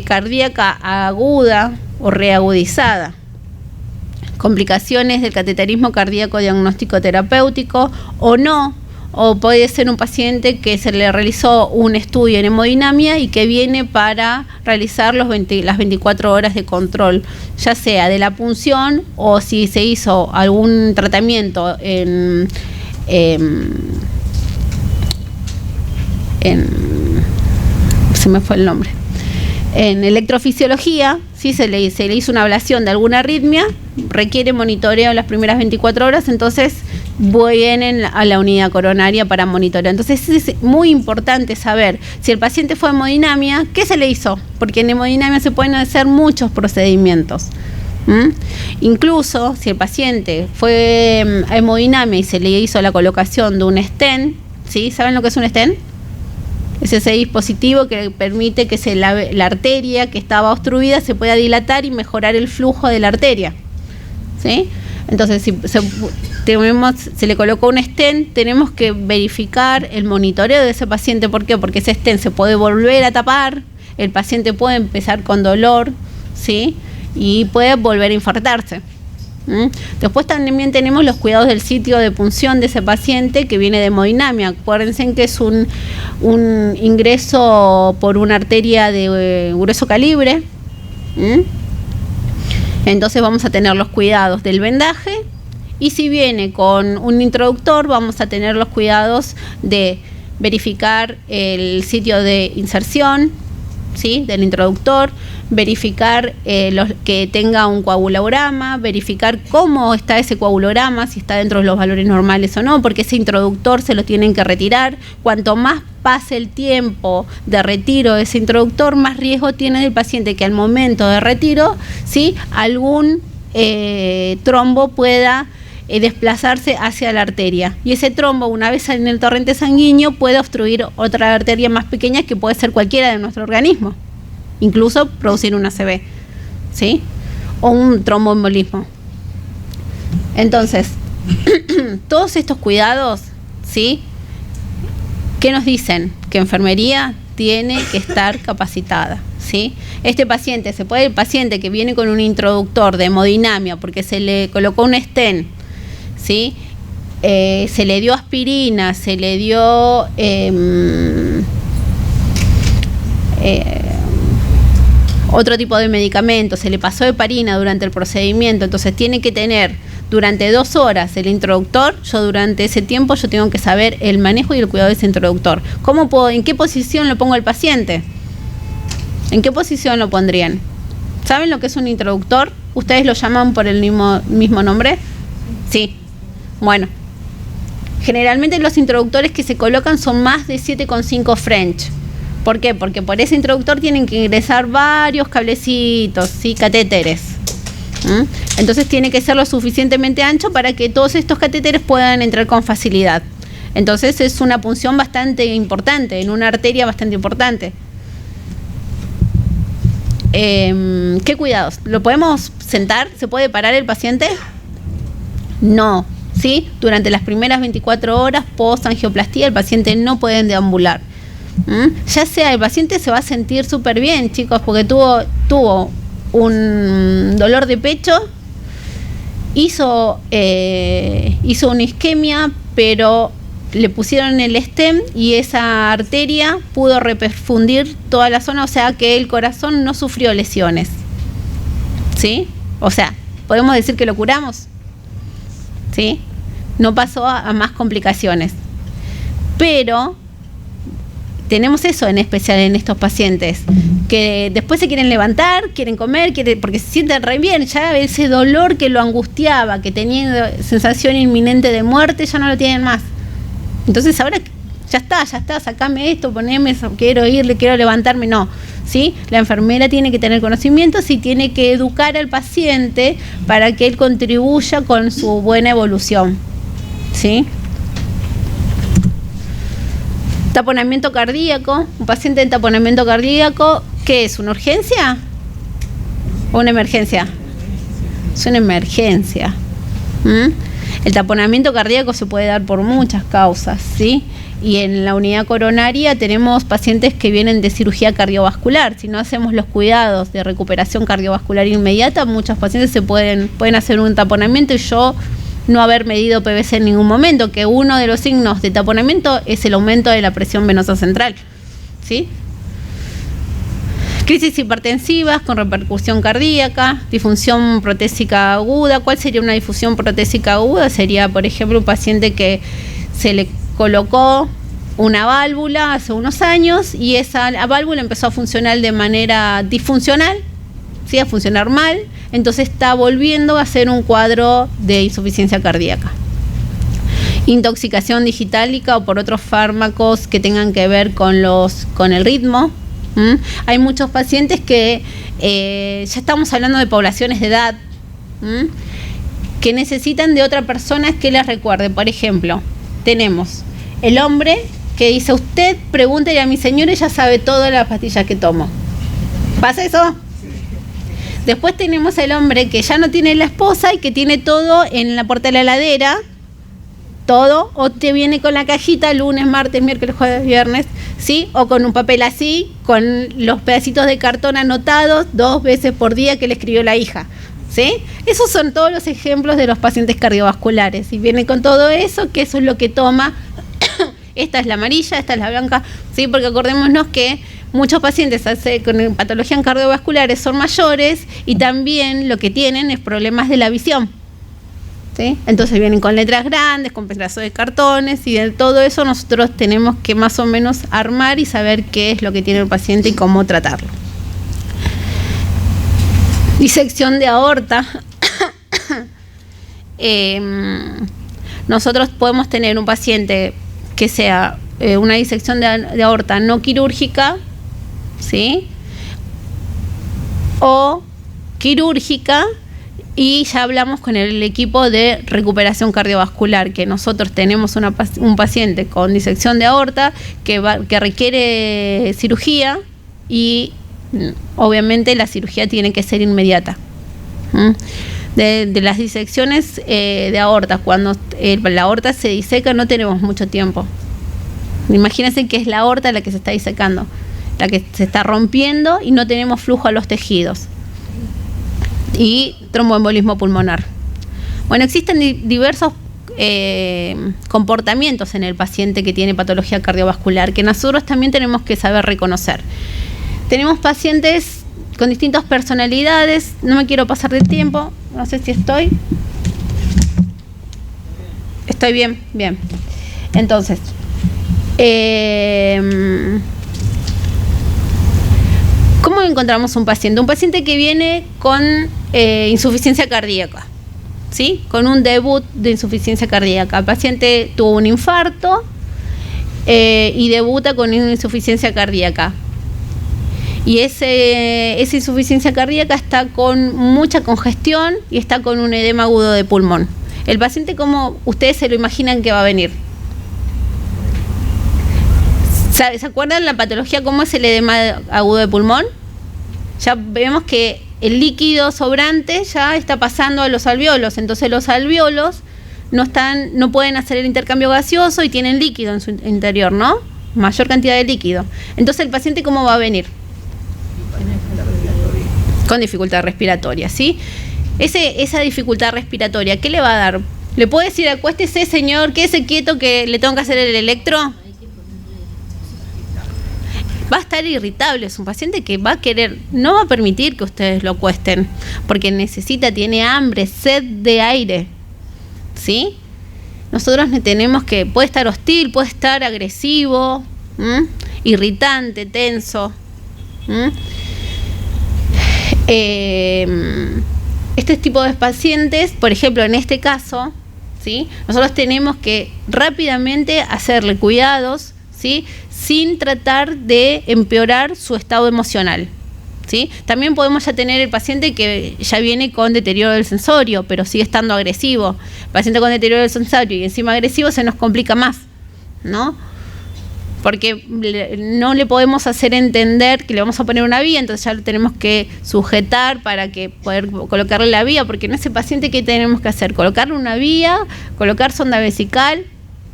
cardíaca aguda o reagudizada, complicaciones del cateterismo cardíaco diagnóstico terapéutico o no, o puede ser un paciente que se le realizó un estudio en hemodinamia y que viene para realizar las 24 horas de control, ya sea de la punción o si se hizo algún tratamiento se me fue el nombre, en electrofisiología, si se le hizo una ablación de alguna arritmia, requiere monitoreo las primeras 24 horas, entonces vienen a la unidad coronaria para monitorear. Entonces es muy importante saber si el paciente fue a hemodinamia, ¿qué se le hizo? Porque en hemodinamia se pueden hacer muchos procedimientos. Incluso si el paciente fue a hemodinamia y se le hizo la colocación de un stent, ¿sí? ¿Saben lo que es un stent? Es ese dispositivo que permite que la arteria que estaba obstruida se pueda dilatar y mejorar el flujo de la arteria, ¿sí? Entonces, si se le colocó un stent, tenemos que verificar el monitoreo de ese paciente. ¿Por qué? Porque ese stent se puede volver a tapar, el paciente puede empezar con dolor, ¿sí? Y puede volver a infartarse. Después también tenemos los cuidados del sitio de punción de ese paciente que viene de hemodinamia. Acuérdense que es un ingreso por una arteria de grueso calibre. Entonces vamos a tener los cuidados del vendaje y si viene con un introductor vamos a tener los cuidados de verificar el sitio de inserción, ¿sí? Del introductor, verificar que tenga un coagulograma, verificar cómo está ese coagulograma, si está dentro de los valores normales o no, porque ese introductor se lo tienen que retirar. Cuanto más pase el tiempo de retiro de ese introductor, más riesgo tiene el paciente que al momento de retiro, ¿sí? Algún trombo pueda desplazarse hacia la arteria. Y ese trombo, una vez en el torrente sanguíneo, puede obstruir otra arteria más pequeña que puede ser cualquiera de nuestro organismo. Incluso producir un ACV, ¿sí? O un tromboembolismo. Entonces, todos estos cuidados, ¿sí? ¿Qué nos dicen? Que enfermería tiene que estar capacitada, ¿sí? El paciente que viene con un introductor de hemodinamia porque se le colocó un stent, ¿sí? Se le dio aspirina, se le dio otro tipo de medicamento, se le pasó heparina durante el procedimiento, entonces tiene que tener durante 2 horas el introductor. Yo durante ese tiempo yo tengo que saber el manejo y el cuidado de ese introductor. ¿En qué posición lo pongo al paciente? ¿En qué posición lo pondrían? ¿Saben lo que es un introductor? ¿Ustedes lo llaman por el mismo nombre? Sí. Bueno, generalmente los introductores que se colocan son más de 7,5 French. ¿Por qué? Porque por ese introductor tienen que ingresar varios cablecitos, ¿sí? Catéteres. Entonces tiene que ser lo suficientemente ancho para que todos estos catéteres puedan entrar con facilidad. Entonces es una punción bastante importante, en una arteria bastante importante. ¿Qué cuidados? ¿Lo podemos sentar? ¿Se puede parar el paciente? No, ¿sí? Durante las primeras 24 horas post-angioplastía el paciente no puede deambular. Ya sea el paciente se va a sentir súper bien, chicos, porque tuvo un dolor de pecho hizo una isquemia, pero le pusieron el stent y esa arteria pudo reperfundir toda la zona, o sea que el corazón no sufrió lesiones, ¿sí? O sea, podemos decir que lo curamos, ¿sí? No pasó a más complicaciones. Pero tenemos eso en especial en estos pacientes, que después se quieren levantar, quieren comer, porque se sienten re bien, ya ese dolor que lo angustiaba, que tenía sensación inminente de muerte, ya no lo tienen más. Entonces ahora ya está, sacame esto, poneme eso, quiero irle, quiero levantarme, no, ¿sí? La enfermera tiene que tener conocimientos y tiene que educar al paciente para que él contribuya con su buena evolución, ¿sí? Taponamiento cardíaco, un paciente en taponamiento cardíaco, ¿qué es? ¿Una urgencia o una emergencia? Es una emergencia. El taponamiento cardíaco se puede dar por muchas causas, ¿sí? Y en la unidad coronaria tenemos pacientes que vienen de cirugía cardiovascular. Si no hacemos los cuidados de recuperación cardiovascular inmediata, muchos pacientes pueden hacer un taponamiento y yo no haber medido PVC en ningún momento, que uno de los signos de taponamiento es el aumento de la presión venosa central, ¿sí? Crisis hipertensivas con repercusión cardíaca, disfunción protésica aguda. ¿Cuál sería una disfunción protésica aguda? Sería, por ejemplo, un paciente que se le colocó una válvula hace unos años y esa válvula empezó a funcionar de manera disfuncional, ¿sí? A funcionar mal, entonces está volviendo a ser un cuadro de insuficiencia cardíaca. Intoxicación digitálica o por otros fármacos que tengan que ver con el ritmo. Hay muchos pacientes que ya estamos hablando de poblaciones de edad que necesitan de otra persona que les recuerde. Por ejemplo, tenemos el hombre que dice: usted pregúntele a mi señora, ella sabe todas las pastillas que tomo. ¿Pasa eso? Después tenemos el hombre que ya no tiene la esposa y que tiene todo en la puerta de la heladera, todo, o te viene con la cajita lunes, martes, miércoles, jueves, viernes, ¿sí? O con un papel así, con los pedacitos de cartón anotados 2 veces por día que le escribió la hija, ¿sí? Esos son todos los ejemplos de los pacientes cardiovasculares. Y viene con todo eso, que eso es lo que toma. Esta es la amarilla, esta es la blanca, ¿sí? Porque acordémonos que muchos pacientes con patologías cardiovasculares son mayores y también lo que tienen es problemas de la visión, ¿sí? Entonces vienen con letras grandes, con pedazos de cartones, y de todo eso nosotros tenemos que más o menos armar y saber qué es lo que tiene el paciente y cómo tratarlo. Disección de aorta. Nosotros podemos tener un paciente que sea una disección de aorta no quirúrgica, ¿sí? O quirúrgica, y ya hablamos con el equipo de recuperación cardiovascular, que nosotros tenemos un paciente con disección de aorta que requiere cirugía y obviamente la cirugía tiene que ser inmediata. De las disecciones de aorta, cuando la aorta se diseca no tenemos mucho tiempo. Imagínense que es la aorta la que se está disecando, la que se está rompiendo y no tenemos flujo a los tejidos. Y tromboembolismo pulmonar. Bueno, existen diversos comportamientos en el paciente que tiene patología cardiovascular que nosotros también tenemos que saber reconocer. Tenemos pacientes con distintas personalidades. No me quiero pasar de tiempo, no sé si estoy bien. Entonces, ¿cómo encontramos un paciente? Un paciente que viene con insuficiencia cardíaca, ¿sí? Con un debut de insuficiencia cardíaca. El paciente tuvo un infarto y debuta con una insuficiencia cardíaca. Y esa insuficiencia cardíaca está con mucha congestión y está con un edema agudo de pulmón. El paciente, ¿cómo ustedes se lo imaginan que va a venir? ¿Se acuerdan la patología cómo es el edema agudo de pulmón? Ya vemos que el líquido sobrante ya está pasando a los alvéolos, entonces los alvéolos no pueden hacer el intercambio gaseoso y tienen líquido en su interior, ¿no? Mayor cantidad de líquido. Entonces el paciente, ¿cómo va a venir? Con dificultad respiratoria, ¿sí? esa dificultad respiratoria, ¿qué le va a dar? ¿Le puede decir, acuéstese, señor, quédese quieto que le tengo que hacer el electro? Va a estar irritable, es un paciente que va a querer, no va a permitir que ustedes lo acuesten, porque tiene hambre, sed de aire, ¿sí? Nosotros tenemos que, puede estar hostil, puede estar agresivo, irritante, tenso. Este tipo de pacientes, por ejemplo, en este caso, ¿sí? Nosotros tenemos que rápidamente hacerle cuidados, ¿sí? Sin tratar de empeorar su estado emocional, ¿sí? También podemos ya tener el paciente que ya viene con deterioro del sensorio, pero sigue estando agresivo. El paciente con deterioro del sensorio y encima agresivo se nos complica más, ¿no? Porque no le podemos hacer entender que le vamos a poner una vía, entonces ya lo tenemos que sujetar para que poder colocarle la vía, porque en ese paciente, ¿qué tenemos que hacer? Colocarle una vía, colocar sonda vesical,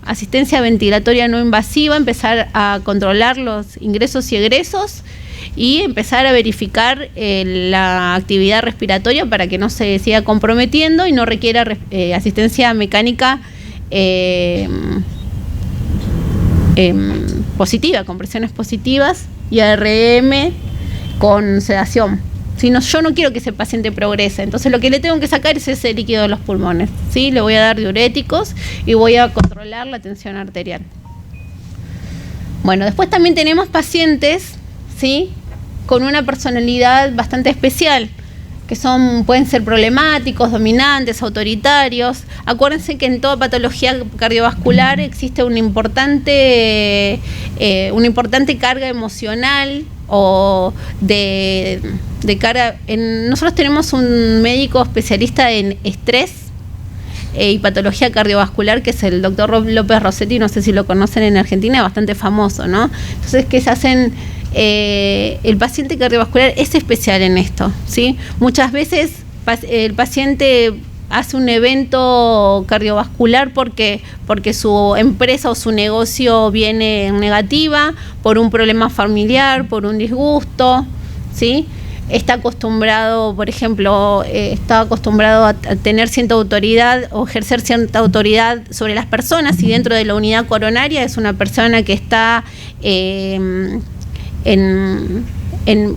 asistencia ventilatoria no invasiva, empezar a controlar los ingresos y egresos y empezar a verificar la actividad respiratoria para que no se siga comprometiendo y no requiera asistencia mecánica positiva, con presiones positivas y ARM con sedación. Si no, yo no quiero que ese paciente progrese, entonces lo que le tengo que sacar es ese líquido de los pulmones, ¿sí? Le voy a dar diuréticos y voy a controlar la tensión arterial. Bueno, después también tenemos pacientes, ¿sí? Con una personalidad bastante especial, que pueden ser problemáticos, dominantes, autoritarios. Acuérdense que en toda patología cardiovascular existe una importante carga emocional o de carga. Nosotros tenemos un médico especialista en estrés y patología cardiovascular, que es el doctor López Rossetti, no sé si lo conocen en Argentina, es bastante famoso, ¿no? Entonces, ¿qué se hacen? El paciente cardiovascular es especial en esto, ¿sí? Muchas veces el paciente hace un evento cardiovascular porque su empresa o su negocio viene en negativa, por un problema familiar, por un disgusto, ¿sí? Está acostumbrado, por ejemplo, a tener cierta autoridad o ejercer cierta autoridad sobre las personas, y dentro de la unidad coronaria es una persona que está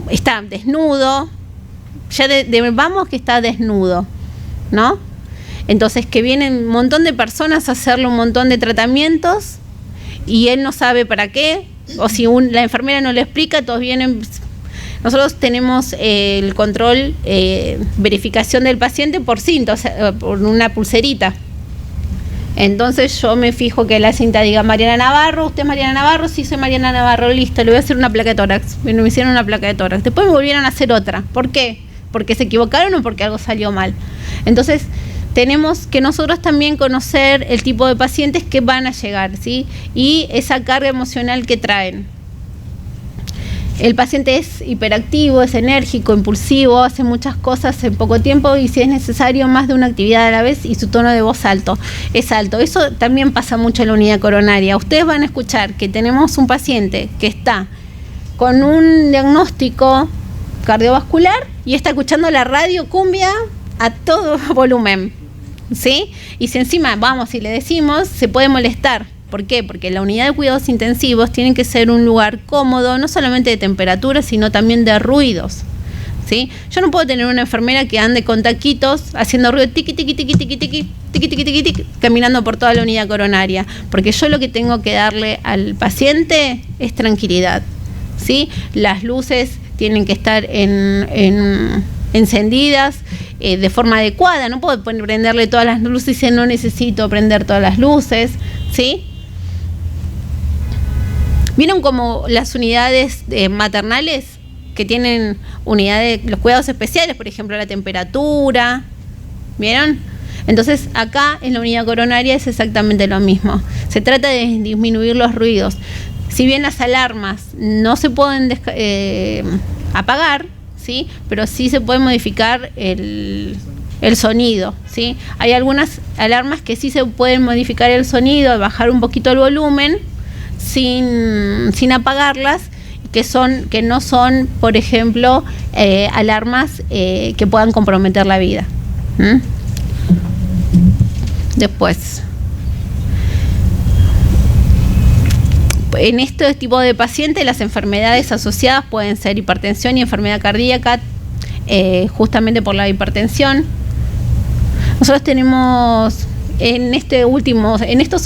está desnudo, vamos que está desnudo, ¿no? Entonces que vienen un montón de personas a hacerle un montón de tratamientos y él no sabe para qué, o si la enfermera no le explica, todos vienen. Nosotros tenemos el control, verificación del paciente por cinta, o sea, por una pulserita. Entonces yo me fijo que la cinta diga Mariana Navarro, ¿usted es Mariana Navarro? Sí, soy Mariana Navarro, listo, le voy a hacer una placa de tórax. Me hicieron una placa de tórax. Después me volvieron a hacer otra. ¿Por qué? ¿Porque se equivocaron o porque algo salió mal? Entonces tenemos que nosotros también conocer el tipo de pacientes que van a llegar, ¿sí? Y esa carga emocional que traen. El paciente es hiperactivo, es enérgico, impulsivo, hace muchas cosas en poco tiempo y si es necesario más de una actividad a la vez, y su tono de voz es alto. Eso también pasa mucho en la unidad coronaria. Ustedes van a escuchar que tenemos un paciente que está con un diagnóstico cardiovascular y está escuchando la radio cumbia a todo volumen, ¿sí? Y si encima vamos y le decimos, se puede molestar. ¿Por qué? Porque la unidad de cuidados intensivos tiene que ser un lugar cómodo, no solamente de temperatura, sino también de ruidos, ¿sí? Yo no puedo tener una enfermera que ande con taquitos haciendo ruido tiqui, tiqui, tiqui, tiqui, tiqui, tiqui, tiqui, tiqui, tiqui, caminando por toda la unidad coronaria, porque yo lo que tengo que darle al paciente es tranquilidad, ¿sí? Las luces tienen que estar encendidas de forma adecuada. No puedo prenderle todas las luces y no necesito prender todas las luces, ¿sí? ¿Vieron como las unidades maternales que tienen unidades, los cuidados especiales, por ejemplo, la temperatura? ¿Vieron? Entonces, acá en la unidad coronaria es exactamente lo mismo. Se trata de disminuir los ruidos. Si bien las alarmas no se pueden apagar, ¿sí? Pero sí se puede modificar el sonido, ¿sí? Hay algunas alarmas que sí se pueden modificar el sonido, bajar un poquito el volumen sin apagarlas, que no son, por ejemplo, alarmas que puedan comprometer la vida, ¿Mm? Después, en este tipo de pacientes, las enfermedades asociadas pueden ser hipertensión y enfermedad cardíaca, justamente por la hipertensión. Nosotros tenemos en estos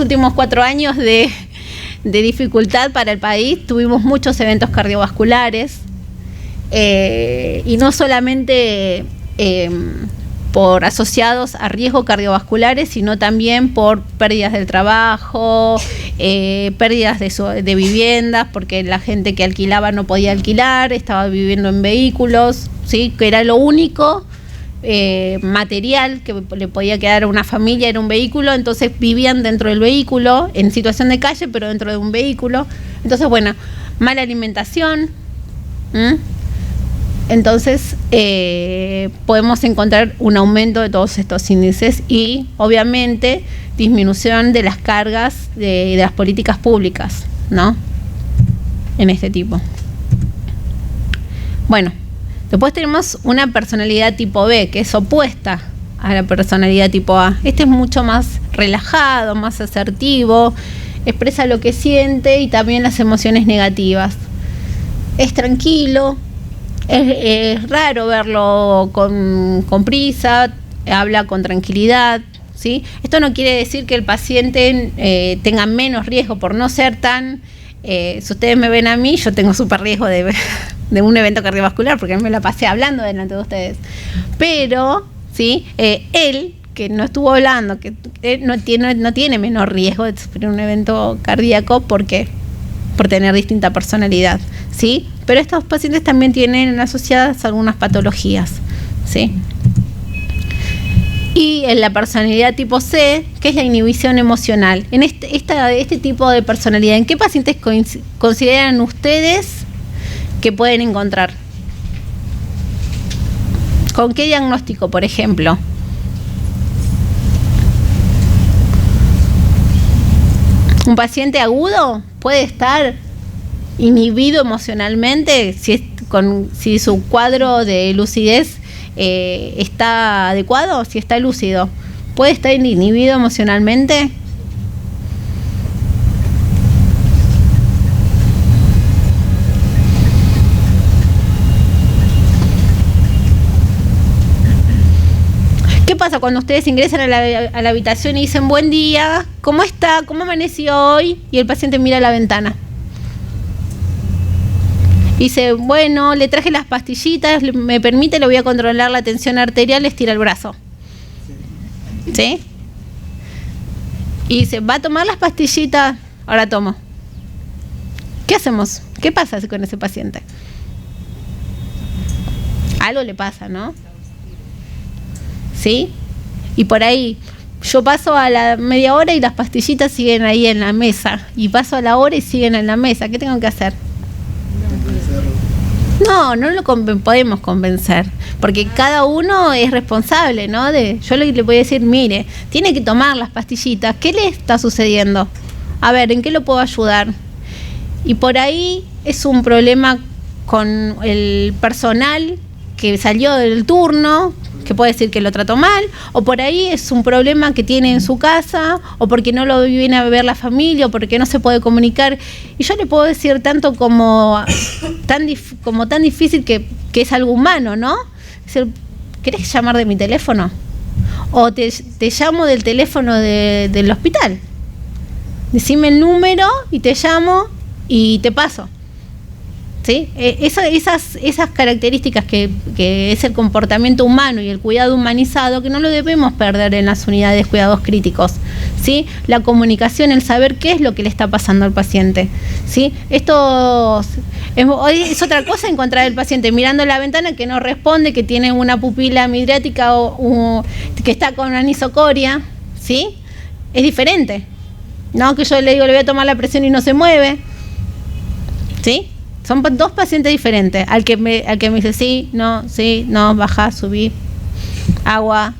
últimos 4 años de dificultad para el país, tuvimos muchos eventos cardiovasculares, y no solamente por asociados a riesgos cardiovasculares, sino también por pérdidas del trabajo, pérdidas de viviendas, porque la gente que alquilaba no podía alquilar, estaba viviendo en vehículos, ¿sí? Que era lo único material que le podía quedar a una familia, era un vehículo. Entonces vivían dentro del vehículo, en situación de calle, pero dentro de un vehículo. Entonces, bueno, mala alimentación. Entonces podemos encontrar un aumento de todos estos índices y obviamente disminución de las cargas de las políticas públicas, ¿no? En este tipo. Bueno, después tenemos una personalidad tipo B, que es opuesta a la personalidad tipo A. Este es mucho más relajado, más asertivo, expresa lo que siente y también las emociones negativas. Es tranquilo. Es raro verlo con prisa, habla con tranquilidad, ¿sí? Esto no quiere decir que el paciente tenga menos riesgo por no ser tan... si ustedes me ven a mí, yo tengo súper riesgo de un evento cardiovascular porque me la pasé hablando delante de ustedes. Pero, ¿sí? Él, que no estuvo hablando, que no tiene menor riesgo de sufrir un evento cardíaco porque por tener distinta personalidad, ¿sí? Pero estos pacientes también tienen asociadas algunas patologías, ¿sí? Y en la personalidad tipo C, que es la inhibición emocional. En este tipo de personalidad, ¿en qué pacientes consideran ustedes que pueden encontrar? ¿Con qué diagnóstico, por ejemplo? ¿Un paciente agudo puede estar inhibido emocionalmente si su cuadro de lucidez está adecuado, si está lúcido? ¿Puede estar inhibido emocionalmente? ¿Qué pasa cuando ustedes ingresan a la habitación y dicen buen día, ¿cómo está? ¿Cómo amaneció hoy? Y el paciente mira a la ventana. Dice, bueno, le traje las pastillitas, me permite, le voy a controlar la tensión arterial, estira el brazo. ¿Sí? Y dice, ¿va a tomar las pastillitas? Ahora tomo. ¿Qué hacemos? ¿Qué pasa con ese paciente? Algo le pasa, ¿no? ¿Sí? Y por ahí, yo paso a la media hora y las pastillitas siguen ahí en la mesa. Y paso a la hora y siguen en la mesa. ¿Qué tengo que hacer? No lo podemos convencer, porque cada uno es responsable, ¿no? Yo le voy a decir, mire, tiene que tomar las pastillitas, ¿qué le está sucediendo? A ver, ¿en qué lo puedo ayudar? Y por ahí es un problema con el personal que salió del turno, que puede decir que lo trató mal, o por ahí es un problema que tiene en su casa, o porque no lo viene a ver la familia, o porque no se puede comunicar. Y yo le puedo decir tanto como tan difícil que es algo humano, ¿no? Es decir, ¿querés llamar de mi teléfono? O te llamo del teléfono del hospital. Decime el número y te llamo y te paso. ¿Sí? Esas características que es el comportamiento humano y el cuidado humanizado, que no lo debemos perder en las unidades de cuidados críticos, ¿sí? La comunicación, el saber qué es lo que le está pasando al paciente, ¿sí? Hoy es otra cosa encontrar al paciente mirando la ventana que no responde, que tiene una pupila midriática o que está con anisocoria, ¿sí? Es diferente, ¿no? Que yo le digo, le voy a tomar la presión y no se mueve, ¿sí? Son dos pacientes diferentes. Al que me dice sí, no, baja, subí, agua,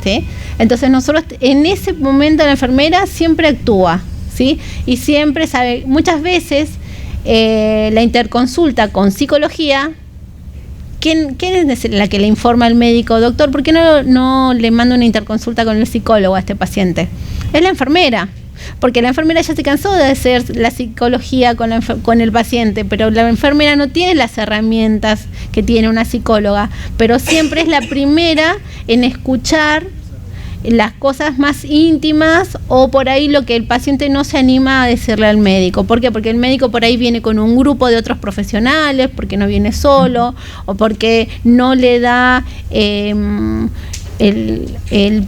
¿sí? Entonces nosotros en ese momento la enfermera siempre actúa, ¿sí? Y siempre sabe, muchas veces la interconsulta con psicología ¿quién es la que le informa al médico? Doctor, ¿por qué no le manda una interconsulta con el psicólogo a este paciente? Es la enfermera. Porque la enfermera ya se cansó de hacer la psicología con el paciente, pero la enfermera no tiene las herramientas que tiene una psicóloga, pero siempre es la primera en escuchar las cosas más íntimas o por ahí lo que el paciente no se anima a decirle al médico. ¿Por qué? Porque el médico por ahí viene con un grupo de otros profesionales, porque no viene solo o porque no le da el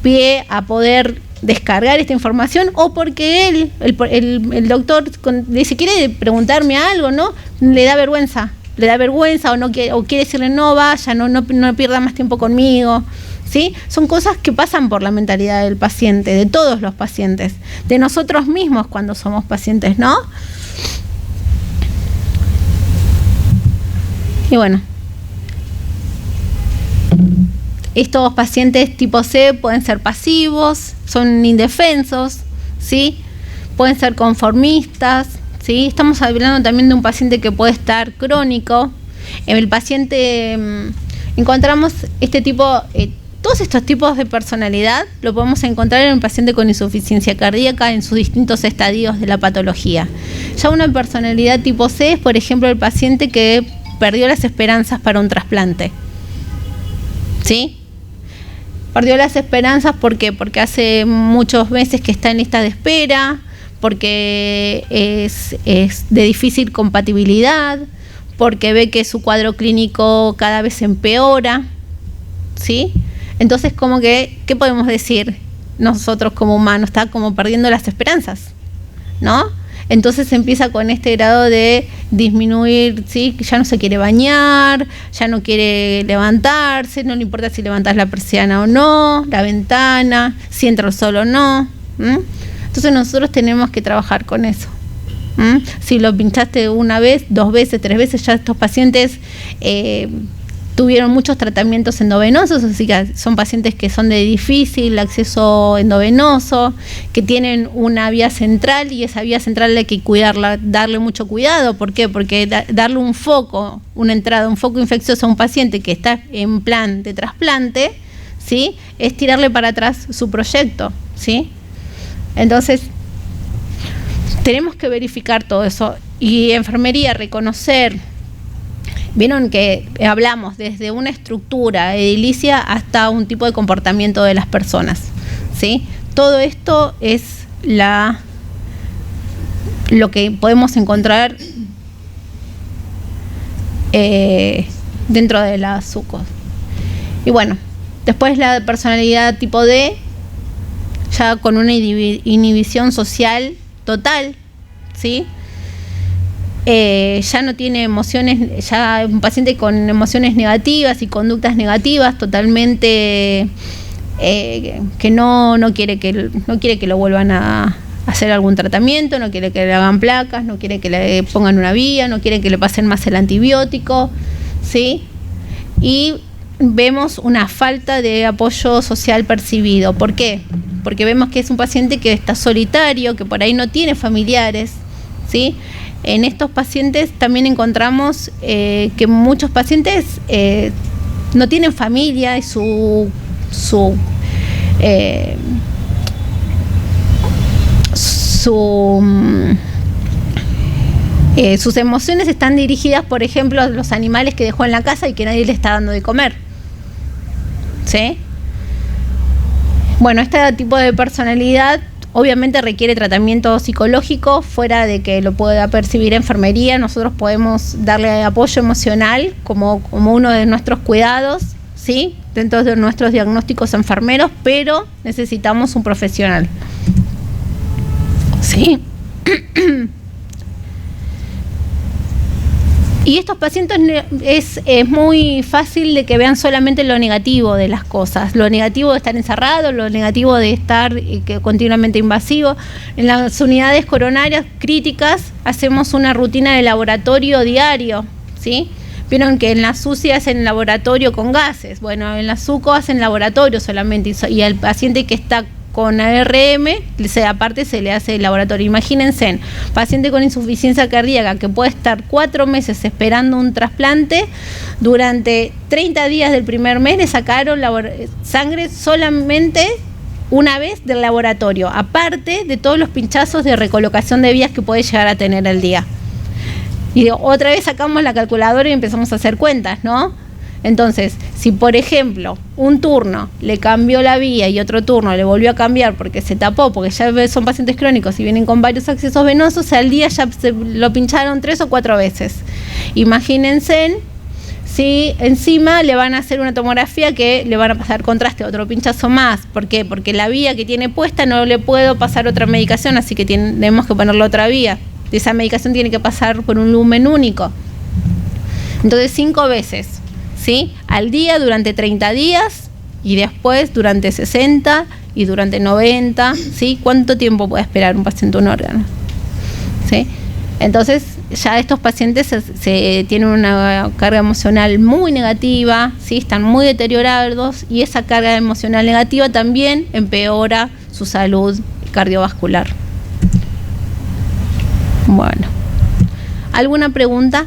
pie a poder descargar esta información, o porque el doctor si quiere preguntarme algo, ¿no? Le da vergüenza o no quiere, o quiere decirle no vaya, no pierda más tiempo conmigo, ¿sí? Son cosas que pasan por la mentalidad del paciente, de todos los pacientes, de nosotros mismos cuando somos pacientes, ¿no? Y bueno, estos pacientes tipo C pueden ser pasivos, son indefensos, ¿sí? Pueden ser conformistas, ¿sí? Estamos hablando también de un paciente que puede estar crónico. En el paciente encontramos todos estos tipos de personalidad lo podemos encontrar en un paciente con insuficiencia cardíaca en sus distintos estadios de la patología. Ya una personalidad tipo C es, por ejemplo, el paciente que perdió las esperanzas para un trasplante, ¿sí? Perdió las esperanzas, ¿por qué? Porque hace muchos meses que está en lista de espera, porque es de difícil compatibilidad, porque ve que su cuadro clínico cada vez empeora, ¿sí? Entonces, como que, ¿qué podemos decir nosotros como humanos? Está como perdiendo las esperanzas, ¿no? Entonces empieza con este grado de disminuir, ¿sí? Ya no se quiere bañar, ya no quiere levantarse, no le importa si levantas la persiana o no, la ventana, si entra el sol o no. Entonces nosotros tenemos que trabajar con eso. Si lo pinchaste una vez, 2 veces, 3 veces, ya estos pacientes tuvieron muchos tratamientos endovenosos, así que son pacientes que son de difícil acceso endovenoso, que tienen una vía central y esa vía central hay que cuidarla, darle mucho cuidado. ¿Por qué? Porque darle un foco infeccioso a un paciente que está en plan de trasplante, ¿sí? Es tirarle para atrás su proyecto, ¿sí? Entonces, tenemos que verificar todo eso. Y enfermería, reconocer. Vieron que hablamos desde una estructura edilicia hasta un tipo de comportamiento de las personas, ¿sí? Todo esto es lo que podemos encontrar dentro de la SUCO. Y bueno, después la personalidad tipo D, ya con una inhibición social total, ¿sí? Ya no tiene emociones, ya un paciente con emociones negativas y conductas negativas totalmente, que no quiere que lo vuelvan a hacer algún tratamiento, no quiere que le hagan placas, no quiere que le pongan una vía, no quiere que le pasen más el antibiótico, ¿sí? Y vemos una falta de apoyo social percibido. ¿Por qué? Porque vemos que es un paciente que está solitario, que por ahí no tiene familiares, ¿sí? En estos pacientes también encontramos que muchos pacientes no tienen familia y sus emociones están dirigidas, por ejemplo, a los animales que dejó en la casa y que nadie le está dando de comer, ¿sí? Bueno, este tipo de personalidad obviamente requiere tratamiento psicológico, fuera de que lo pueda percibir enfermería. Nosotros podemos darle apoyo emocional como uno de nuestros cuidados, ¿sí? Dentro de nuestros diagnósticos enfermeros, pero necesitamos un profesional, ¿sí? Y estos pacientes es muy fácil de que vean solamente lo negativo de las cosas, lo negativo de estar encerrado, lo negativo de estar continuamente invasivo. En las unidades coronarias críticas hacemos una rutina de laboratorio diario, ¿sí? Vieron que en las UCI hacen laboratorio con gases, bueno, en la SUCO hacen laboratorio solamente, y el paciente que está con ARM, aparte se le hace el laboratorio. Imagínense, paciente con insuficiencia cardíaca que puede estar 4 meses esperando un trasplante, durante 30 días del primer mes le sacaron sangre solamente una vez del laboratorio, aparte de todos los pinchazos de recolocación de vías que puede llegar a tener el día. Y otra vez sacamos la calculadora y empezamos a hacer cuentas, ¿no? Entonces, si por ejemplo un turno le cambió la vía y otro turno le volvió a cambiar porque se tapó, porque ya son pacientes crónicos y vienen con varios accesos venosos, al día ya lo pincharon 3 o 4 veces. Imagínense si encima le van a hacer una tomografía que le van a pasar contraste, otro pinchazo más. ¿Por qué? Porque la vía que tiene puesta no le puedo pasar otra medicación, así que tenemos que ponerle otra vía. Esa medicación tiene que pasar por un lumen único. Entonces 5 veces, ¿sí? Al día durante 30 días y después durante 60 y durante 90, ¿sí? ¿Cuánto tiempo puede esperar un paciente un órgano? ¿Sí? Entonces ya estos pacientes se tienen una carga emocional muy negativa, ¿sí? Están muy deteriorados y esa carga emocional negativa también empeora su salud cardiovascular. Bueno, ¿alguna pregunta?